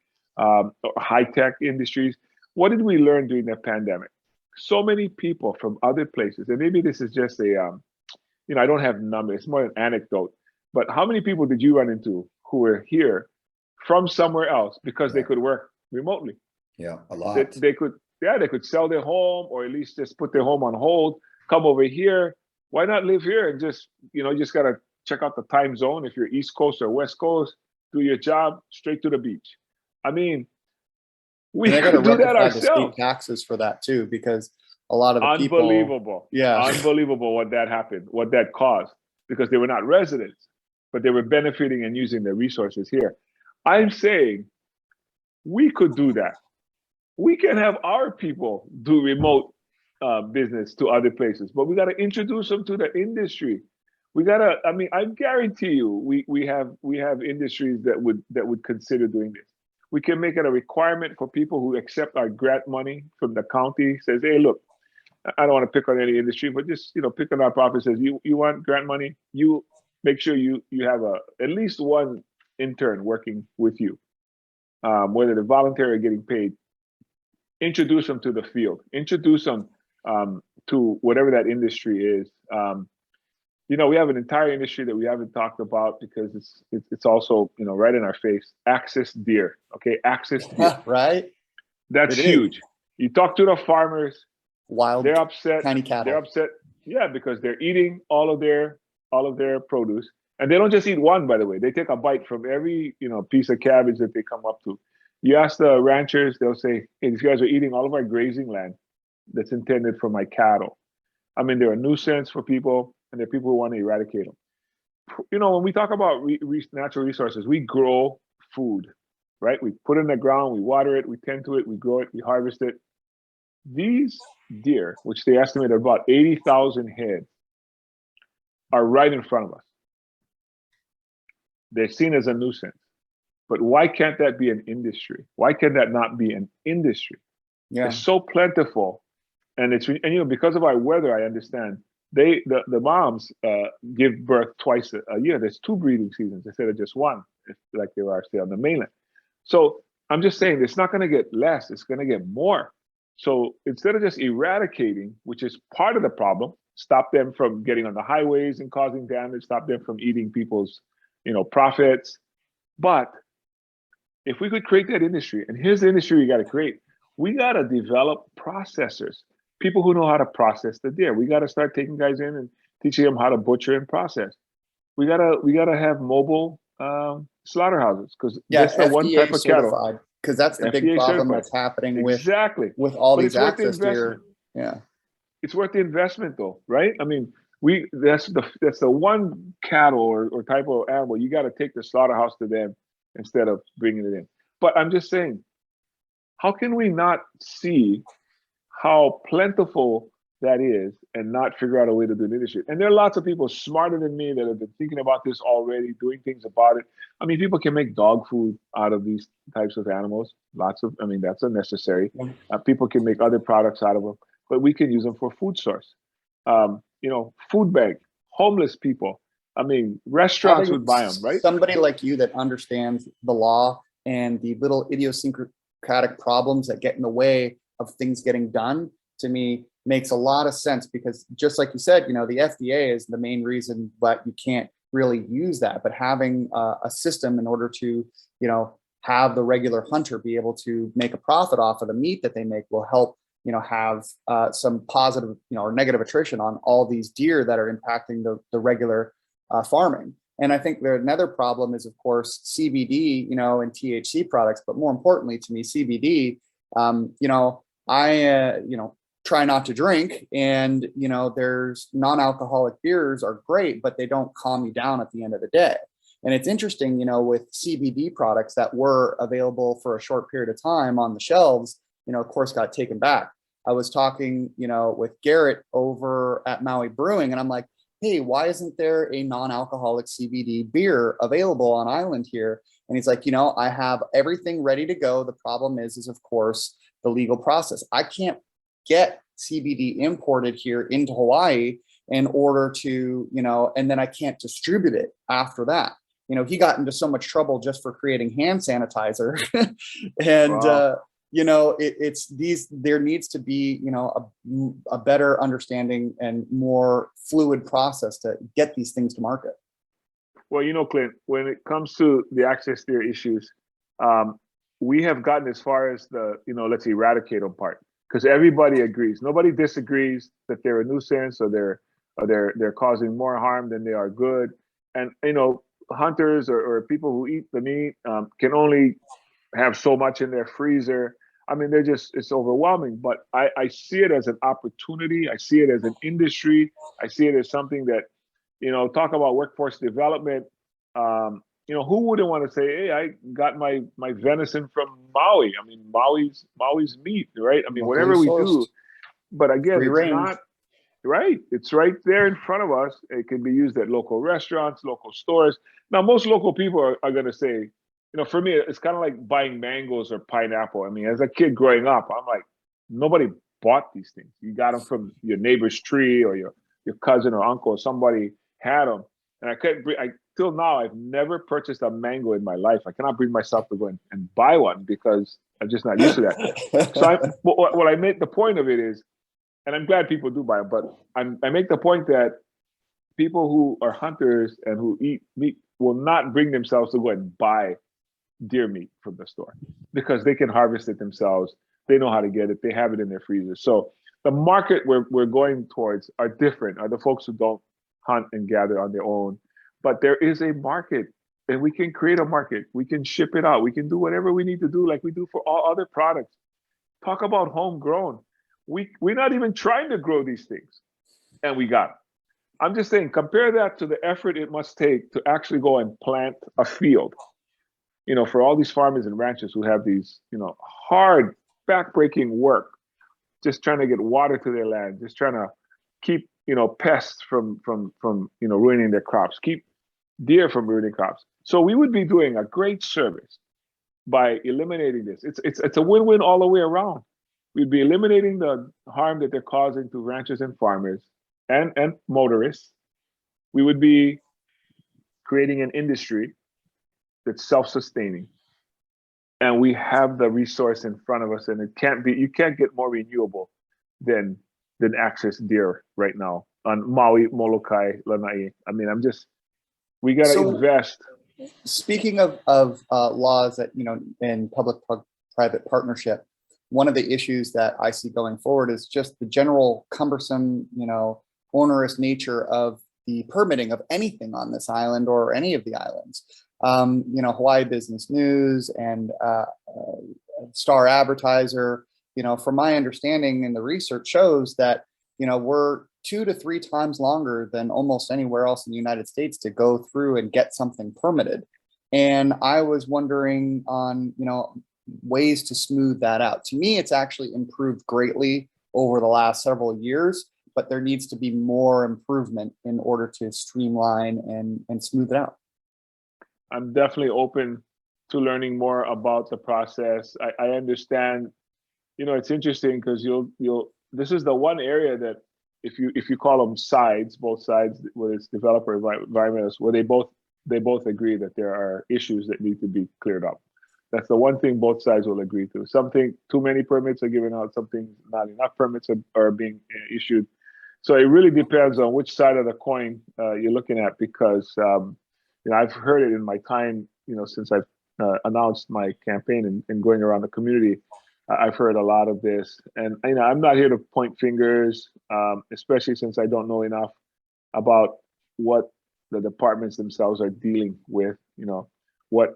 high-tech industries. What did we learn during the pandemic? so many people from other places, and maybe this is just a, I don't have numbers, it's more an anecdote, but how many people did you run into who were here from somewhere else because they could work remotely? Yeah, a lot. They could sell their home or at least just put their home on hold, come over here. Why not live here and just, just got to check out the time zone. If you're East Coast or West Coast, do your job straight to the beach. I mean, we could do that ourselves. The state taxes for that too, because a lot of the Unbelievable. people, Unbelievable what that happened, what that caused, because they were not residents, but they were benefiting and using their resources here. I'm saying we could do that. We can have our people do remote business to other places, but we got to introduce them to the industry. We got to, I guarantee you, we have industries that would consider doing this. We can make it a requirement for people who accept our grant money from the county. Says, hey, look, I don't want to pick on any industry, but just pick on our profit. Says you want grant money, you make sure you have at least one intern working with you, whether they're voluntary or getting paid. Introduce them to the field. Introduce them to whatever that industry is. We have an entire industry that we haven't talked about because it's also right in our face. Access deer, okay, access deer, right? That's huge. You talk to the farmers, wild, they're upset. tiny cattle. They're upset, because they're eating all of their produce, and they don't just eat one. By the way, they take a bite from every piece of cabbage that they come up to. You ask the ranchers, they'll say, hey, these guys are eating all of our grazing land that's intended for my cattle. They're a nuisance for people, and there are people who want to eradicate them. When we talk about natural resources, we grow food, right? We put it in the ground, we water it, we tend to it, we grow it, we harvest it. These deer, which they estimate are about 80,000 head, are right in front of us. They're seen as a nuisance. But why can't that be an industry? Why can that not be an industry? Yeah. It's so plentiful. And because of our weather, I understand the moms give birth twice a year. There's 2 breeding seasons instead of just one, like there are still on the mainland. So I'm just saying it's not going to get less, it's going to get more. So instead of just eradicating, which is part of the problem, stop them from getting on the highways and causing damage, stop them from eating people's profits. But if we could create that industry, and here's the industry we got to create, we got to develop processors, people who know how to process the deer. We got to start taking guys in and teaching them how to butcher and process. We gotta have mobile slaughterhouses, because that's the one type of cattle. Because that's the big problem that's happening with all these access deer. Yeah, it's worth the investment though, right? That's the one cattle or type of animal you got to take the slaughterhouse to them instead of bringing it in. But I'm just saying, how can we not see how plentiful that is and not figure out a way to do an industry? And there are lots of people smarter than me that have been thinking about this already, doing things about it. People can make dog food out of these types of animals. That's unnecessary. People can make other products out of them, but we can use them for food source. Food bank, homeless people. Restaurants would buy them, right? Somebody like you that understands the law and the little idiosyncratic problems that get in the way of things getting done, to me, makes a lot of sense, because just like you said, the FDA is the main reason, but you can't really use that. But having a system in order to, have the regular hunter be able to make a profit off of the meat that they make will help, have some positive, or negative attrition on all these deer that are impacting the regular farming. And I think another problem is, of course, CBD, and THC products, but more importantly to me, CBD. I try not to drink, and there's non-alcoholic beers are great, but they don't calm you down at the end of the day. And it's interesting, with CBD products that were available for a short period of time on the shelves, of course, got taken back. I was talking, with Garrett over at Maui Brewing, and I'm like, hey, why isn't there a non-alcoholic CBD beer available on island here? And he's like, I have everything ready to go. The problem is of course, the legal process. I can't get CBD imported here into Hawaii in order to, and then I can't distribute it after that. He got into so much trouble just for creating hand sanitizer. And, wow. it's these, there needs to be, a better understanding and more fluid process to get these things to market. Well, Clint, when it comes to the access tier issues, we have gotten as far as the, let's eradicate them part, because everybody agrees. Nobody disagrees that they're a nuisance or they're causing more harm than they are good. And, hunters or people who eat the meat can only have so much in their freezer. I mean, it's overwhelming, but I see it as an opportunity. I see it as an industry. I see it as something that, talk about workforce development. Who wouldn't want to say, hey, I got my venison from Maui. I mean, Maui's meat, right? I mean, whatever we do, but again, Free it's range. not right. It's right there in front of us. It can be used at local restaurants, local stores. Now, most local people are going to say, for me, it's kind of like buying mangoes or pineapple. I mean, as a kid growing up, I'm like, nobody bought these things. You got them from your neighbor's tree or your cousin or uncle. Somebody had them. And till now, I've never purchased a mango in my life. I cannot bring myself to go and buy one because I'm just not used to that. So what I make the point of it is, and I'm glad people do buy them, but I make the point that people who are hunters and who eat meat will not bring themselves to go and buy deer meat from the store because they can harvest it themselves. They know how to get it. They have it in their freezer. So the market we're going towards are different, are the folks who don't hunt and gather on their own. But there is a market, and we can create a market. We can ship it out. We can do whatever we need to do like we do for all other products. Talk about homegrown. We're not even trying to grow these things, and we got it. I'm just saying, compare that to the effort it must take to actually go and plant a field. For all these farmers and ranchers who have these, hard, backbreaking work, just trying to get water to their land, just trying to keep, pests from ruining their crops, keep deer from ruining crops. So we would be doing a great service by eliminating this. It's a win-win all the way around. We'd be eliminating the harm that they're causing to ranchers and farmers and motorists. We would be creating an industry that's self-sustaining, and we have the resource in front of us, and you can't get more renewable than access deer right now on Maui, Molokai, Lanai. I mean, we got to invest. Speaking of laws that, in public-private partnership, one of the issues that I see going forward is just the general cumbersome, onerous nature of the permitting of anything on this island or any of the islands. Hawaii Business News and Star Advertiser, from my understanding, and the research shows that, we're 2 to 3 times longer than almost anywhere else in the United States to go through and get something permitted. And I was wondering on, ways to smooth that out. To me, it's actually improved greatly over the last several years, but there needs to be more improvement in order to streamline and smooth it out. I'm definitely open to learning more about the process. I understand, it's interesting because this is the one area that if you call them sides, both sides, whether it's developer or environmentalists, where they both agree that there are issues that need to be cleared up. That's the one thing both sides will agree to. Something, too many permits are given out, something not enough permits are being issued. So it really depends on which side of the coin you're looking at, because I've heard it in my time, since I've announced my campaign and going around the community. I've heard a lot of this, and I'm not here to point fingers, especially since I don't know enough about what the departments themselves are dealing with. What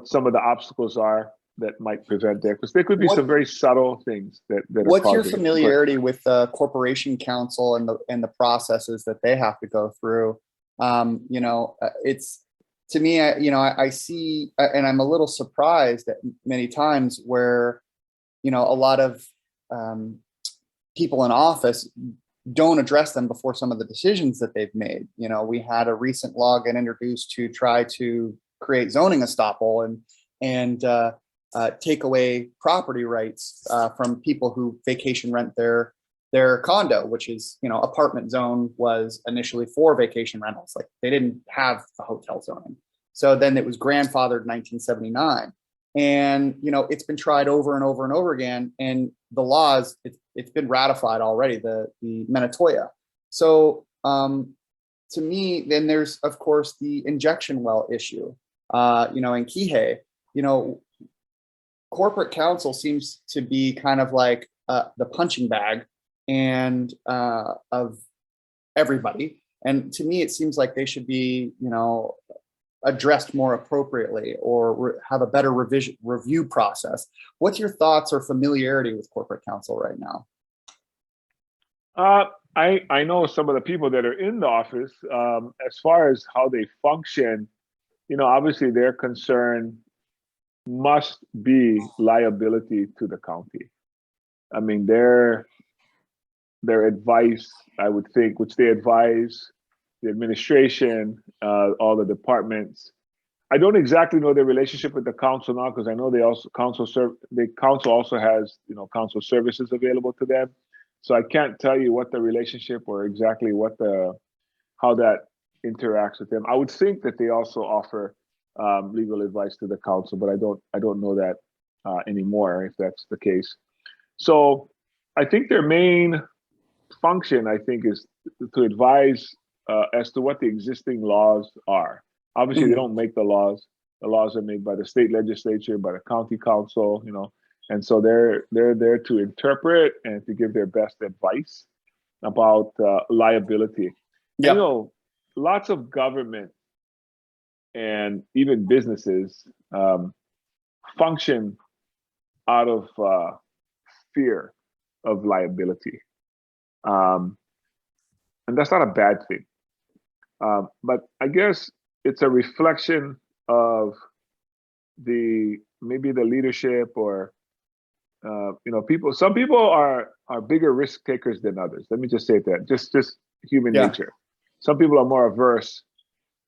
some of the obstacles are that might prevent there, because there could be some very subtle things that what's your familiarity with the Corporation Council and the processes that they have to go through? It's, to me, I see, and I'm a little surprised at many times where, a lot of people in office don't address them before some of the decisions that they've made. We had a recent law get introduced to try to create zoning estoppel and take away property rights from people who vacation rent their condo, which is, apartment zone was initially for vacation rentals. Like, they didn't have the hotel zoning. So then it was grandfathered in 1979. And, it's been tried over and over and over again. And the laws, it's been ratified already, the Manitoya. So to me, then there's, of course, the injection well issue, in Kihei, corporate counsel seems to be kind of like the punching bag and of everybody. And to me, it seems like they should be, addressed more appropriately or have a better review process. What's your thoughts or familiarity with corporate counsel right now? I know some of the people that are in the office. As far as how they function, obviously their concern must be liability to the county. I mean, their advice, I would think, which they advise the administration, all the departments. I don't exactly know their relationship with the council now, because I know the council also has, council services available to them. So I can't tell you what the relationship or exactly how that interacts with them. I would think that they also offer legal advice to the council, but I don't know that anymore, if that's the case. So I think their main function, is to advise as to what the existing laws are. Obviously, they don't make the laws. The laws are made by the state legislature, by the county council, and so they're there to interpret and to give their best advice about liability. Yep. And, lots of government and even businesses function out of fear of liability. And that's not a bad thing. But I guess it's a reflection of maybe the leadership or, people. Some people are bigger risk takers than others. Let me just say that, just human nature. Some people are more averse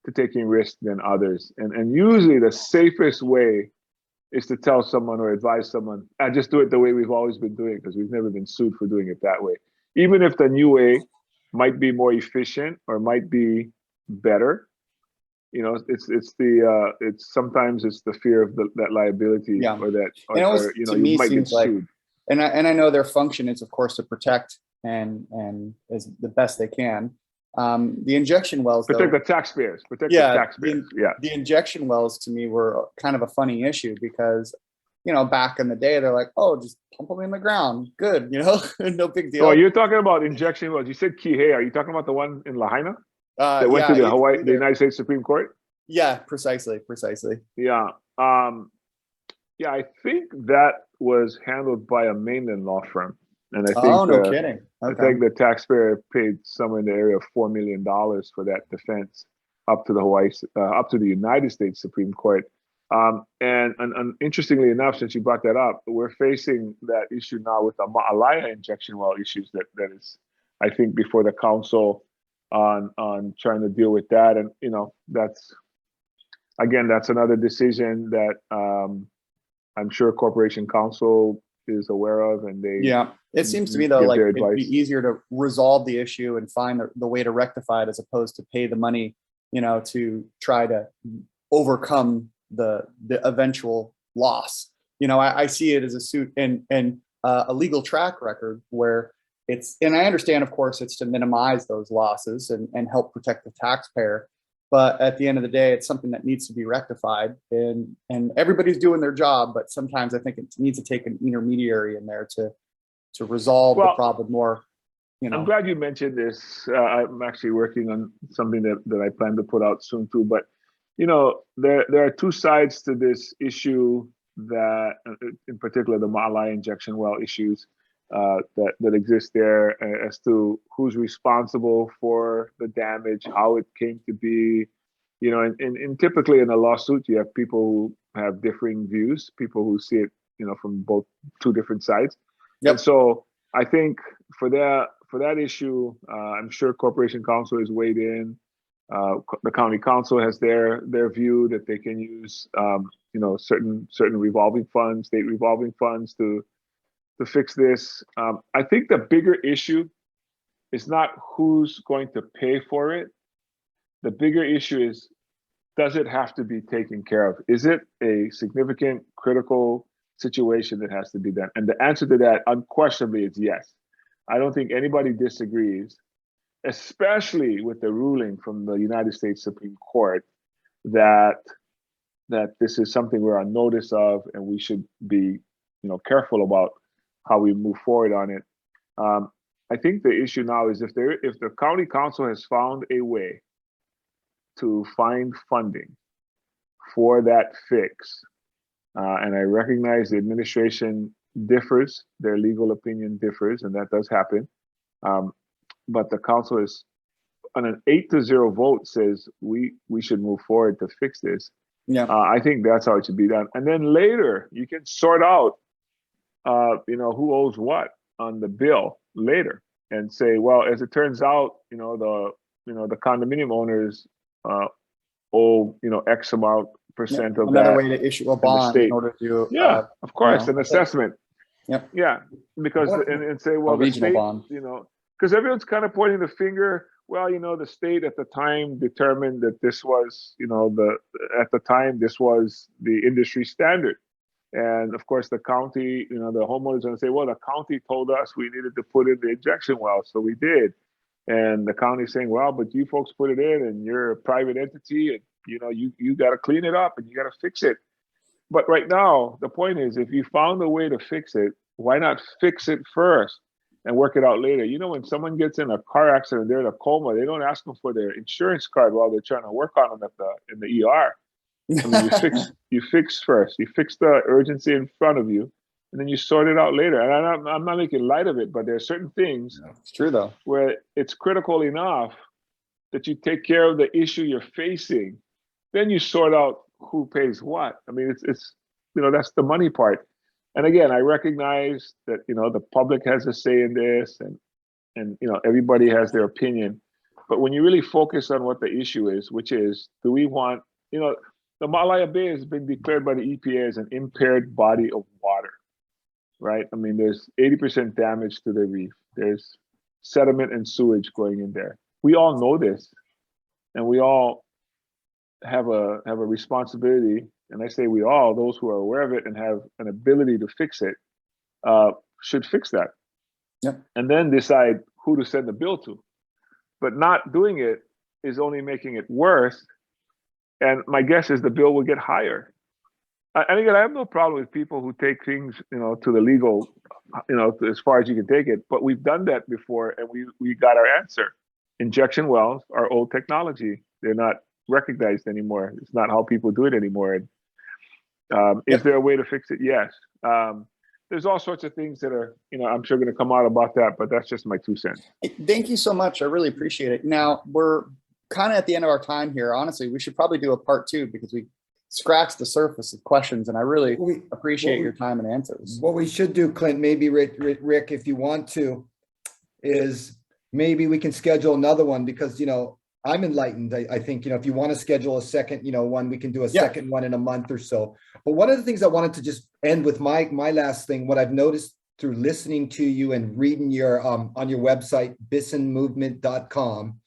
to taking risks than others. And usually the safest way is to tell someone or advise someone, just do it the way we've always been doing it, because we've never been sued for doing it that way. Even if the new way might be more efficient or might be better, it's sometimes it's the fear of that liability, or that, or you might get sued. And I know their function is, of course, to protect and as the best they can. The injection wells, protect though, the taxpayers. The taxpayers. The injection wells to me were kind of a funny issue because, back in the day, they're like, oh, just pump them in the ground. Good, no big deal. Oh, you're talking about injection wells. You said Kihei. Are you talking about the one in Lahaina that went to the United States Supreme Court? Yeah, precisely. Yeah. I think that was handled by a mainland law firm. And I think no kidding. Okay. I think the taxpayer paid somewhere in the area of $4 million for that defense up to the United States Supreme Court. And interestingly enough, since you brought that up, we're facing that issue now with the Ma'alaya injection well issues that is, I think, before the council on trying to deal with that. And, that's another decision that I'm sure Corporation Counsel is aware of, and it seems to me, though, like it'd be easier to resolve the issue and find the way to rectify it as opposed to pay the money, to try to overcome the eventual loss. I see it as a suit and a legal track record where and I understand, of course, it's to minimize those losses and help protect the taxpayer. But at the end of the day, it's something that needs to be rectified, and everybody's doing their job. But sometimes I think it needs to take an intermediary in there to resolve the problem more. I'm glad you mentioned this. I'm actually working on something that I plan to put out soon too. But there are two sides to this issue that, in particular, the Ma'alaya injection well issues that exist there, as to who's responsible for the damage, how it came to be, and typically in a lawsuit, you have people who have differing views, people who see it, from two different sides. Yep. And so I think for that issue, I'm sure Corporation Counsel is weighed in. The county council has their view that they can use, certain revolving funds, state revolving funds to fix this. I think the bigger issue is not who's going to pay for it. The bigger issue is does it have to be taken care of? Is it a significant, critical situation that has to be done? And the answer to that, unquestionably, is yes. I don't think anybody disagrees, especially with the ruling from the United States Supreme Court that this is something we're on notice of, and we should be, careful about how we move forward on it. I think the issue now is if the county council has found a way to find funding for that fix, and I recognize the administration differs, their legal opinion differs, and that does happen. But the council is on an 8-0 vote says we should move forward to fix this. Yeah. I think that's how it should be done. And then later you can sort out, who owes what on the bill later, and say, well, as it turns out, the condominium owners owe X amount percent of another that. way to issue a bond in order to of course, an assessment. Yep. Yeah, because and say, well, a the regional state, bond. because everyone's kind of pointing the finger. Well, the state at the time determined that this was, at the time this was the industry standard, and of course the county, the homeowners are going to say, well, the county told us we needed to put in the injection well, so we did, and the county's saying, well, but you folks put it in, and you're a private entity, and you got to clean it up and you got to fix it. But right now, the point is, if you found a way to fix it, why not fix it first and work it out later? When someone gets in a car accident, they're in a coma, they don't ask them for their insurance card while they're trying to work on them in the ER. I mean, you fix first. You fix the urgency in front of you, and then you sort it out later. And I'm not making light of it, but there are certain things. It's true though, where it's critical enough that you take care of the issue you're facing. Then you sort out who pays what. I mean, it's that's the money part. And again, I recognize that the public has a say in this, and everybody has their opinion. But when you really focus on what the issue is, which is, do we want the Malaya Bay has been declared by the EPA as an impaired body of water, right? I mean, there's 80% damage to the reef. There's sediment and sewage going in there. We all know this, and we all have a responsibility. And I say we all, those who are aware of it and have an ability to fix it, should fix that. Yep. And then decide who to send the bill to. But not doing it is only making it worse. And my guess is the bill will get higher. And again, I have no problem with people who take things, to the legal, as far as you can take it. But we've done that before, and we got our answer. Injection wells are old technology. They're not recognized anymore. It's not how people do it anymore. And is there a way to fix it? Yes. There's all sorts of things that are, I'm sure going to come out about that, but that's just my 2 cents. Thank you so much. I really appreciate it. Now we're kind of at the end of our time here. Honestly, we should probably do a part 2 because we scratched the surface of questions, and I really appreciate your time and answers. What we should do, Clint, maybe Rick, if you want to, is maybe we can schedule another one because, I'm enlightened. I think, if you want to schedule a second, one, we can do a second one in a month or so. But one of the things I wanted to just end with my last thing, what I've noticed through listening to you and reading your on your website, bissenmovement.com,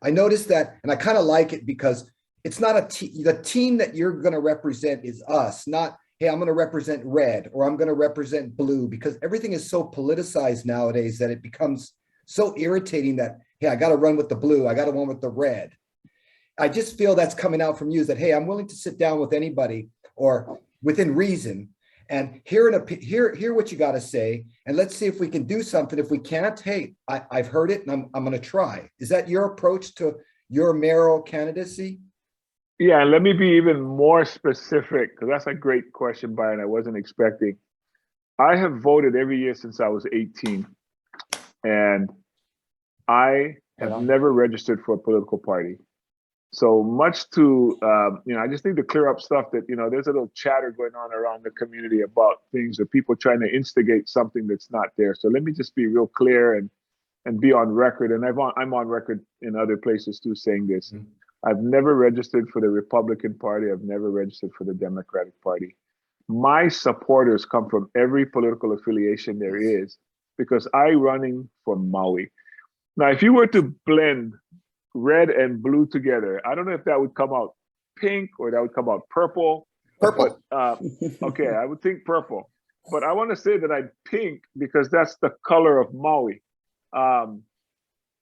I noticed that, and I kind of like it because it's not the team that you're going to represent is us, not, hey, I'm going to represent red or I'm going to represent blue, because everything is so politicized nowadays that it becomes so irritating that, hey, I got to run with the blue, I got to run with the red. I just feel that's coming out from you is that, hey, I'm willing to sit down with anybody or within reason and hear what you got to say. And let's see if we can do something. If we can't, hey, I've heard it and I'm going to try. Is that your approach to your mayoral candidacy? Yeah, and let me be even more specific, because that's a great question, Byron, I wasn't expecting. I have voted every year since I was 18. And I have never registered for a political party. So much to, I just need to clear up stuff that, there's a little chatter going on around the community about things that people trying to instigate something that's not there. So let me just be real clear and be on record. And I'm on record in other places too saying this. Mm-hmm. I've never registered for the Republican Party. I've never registered for the Democratic Party. My supporters come from every political affiliation there is, because I'm running for Maui. Now, if you were to blend red and blue together, I don't know if that would come out pink or that would come out purple. Purple. But, okay, I would think purple. But I want to say that I'm pink because that's the color of Maui. I'm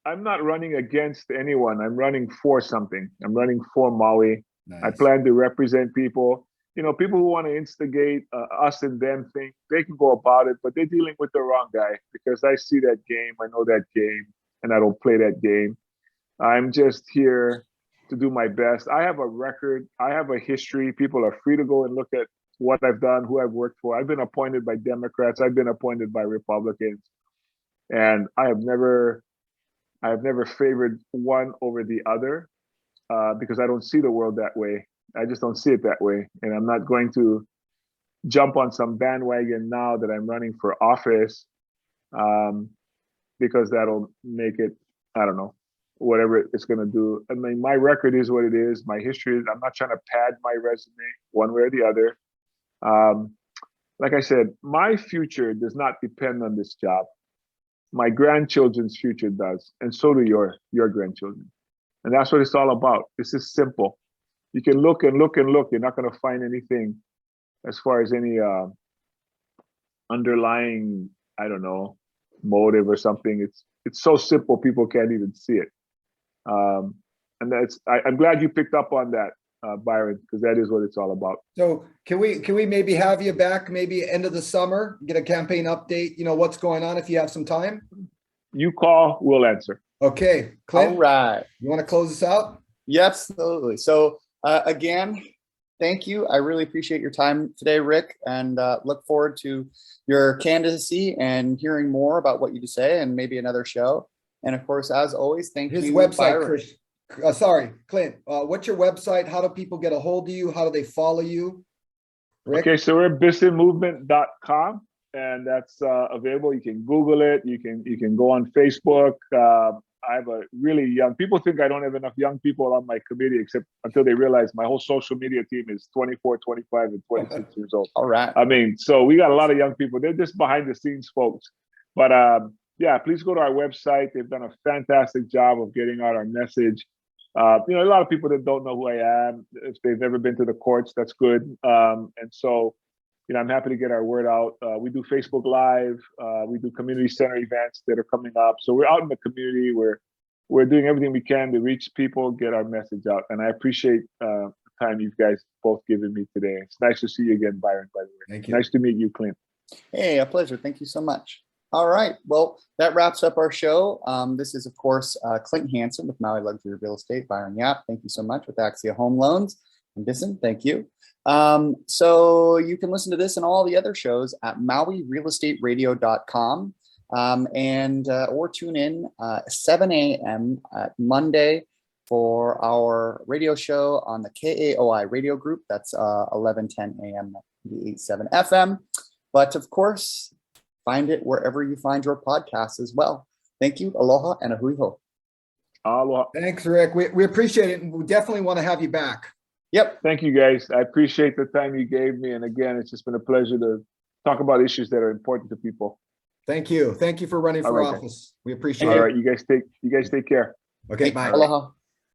not running against anyone. I'm running for something. I'm running for Maui. Nice. I plan to represent people. You know, people who want to instigate us and them thing, they can go about it, but they're dealing with the wrong guy because I see that game, I know that game, and I don't play that game. I'm just here to do my best. I have a record. I have a history. People are free to go and look at what I've done, who I've worked for. I've been appointed by Democrats. I've been appointed by Republicans. And I have never favored one over the other because I don't see the world that way. I just don't see it that way. And I'm not going to jump on some bandwagon now that I'm running for office because that'll make it, I don't know, whatever it's going to do. I mean, my record is what it is. My history is, I'm not trying to pad my resume one way or the other. Like I said, my future does not depend on this job. My grandchildren's future does, and so do your grandchildren. And that's what it's all about. This is simple. You can look and look and look. You're not going to find anything as far as any underlying, I don't know, motive or something. It's so simple, people can't even see it. And I'm glad you picked up on that, Byron, because that is what it's all about. So can we maybe have you back maybe end of the summer, get a campaign update, you know, what's going on if you have some time? You call, we'll answer. Okay, Clint, All right. you want to close this out? Yes, absolutely. So again, thank you. I really appreciate your time today, Rick, and look forward to your candidacy and hearing more about what you say and maybe another show. And of course, as always, thank you. His website, Byron. Chris. Sorry, Clint. What's your website? How do people get a hold of you? How do they follow you? Rick? Okay, so we're at bissenmovement.com, and that's available. You can Google it. You can go on Facebook. I have a really young, people think I don't have enough young people on my committee, except until they realize my whole social media team is 24, 25, and 26 years old. All right. I mean, so we got a lot of young people. They're just behind the scenes folks. But yeah, please go to our website. They've done a fantastic job of getting out our message. You know, a lot of people that don't know who I am, if they've never been to the courts, that's good. And so, you know, I'm happy to get our word out. We do Facebook Live. We do community center events that are coming up. So we're out in the community. We're doing everything we can to reach people, get our message out. And I appreciate the time you guys both given me today. It's nice to see you again, Byron, by the way. Thank you. Nice to meet you, Clint. Hey, a pleasure. Thank you so much. All right. Well, that wraps up our show. This is, of course, Clint Hansen with Maui Luxury Real Estate. Byron Yap, thank you so much, with Axia Home Loans. And Bissen, thank you. So you can listen to this and all the other shows at mauirealestateradio.com or tune in 7 a.m. at Monday for our radio show on the KAOI radio group. That's 11:10 a.m. 98.7 FM. But of course, find it wherever you find your podcasts as well. Thank you. Aloha and a hui ho. Aloha. Thanks, Rick. We appreciate it, and we definitely want to have you back. Yep. Thank you, guys. I appreciate the time you gave me. And again, it's just been a pleasure to talk about issues that are important to people. Thank you. Thank you for running for All right, office. We appreciate All it. right, you guys take care. Okay, bye. Aloha.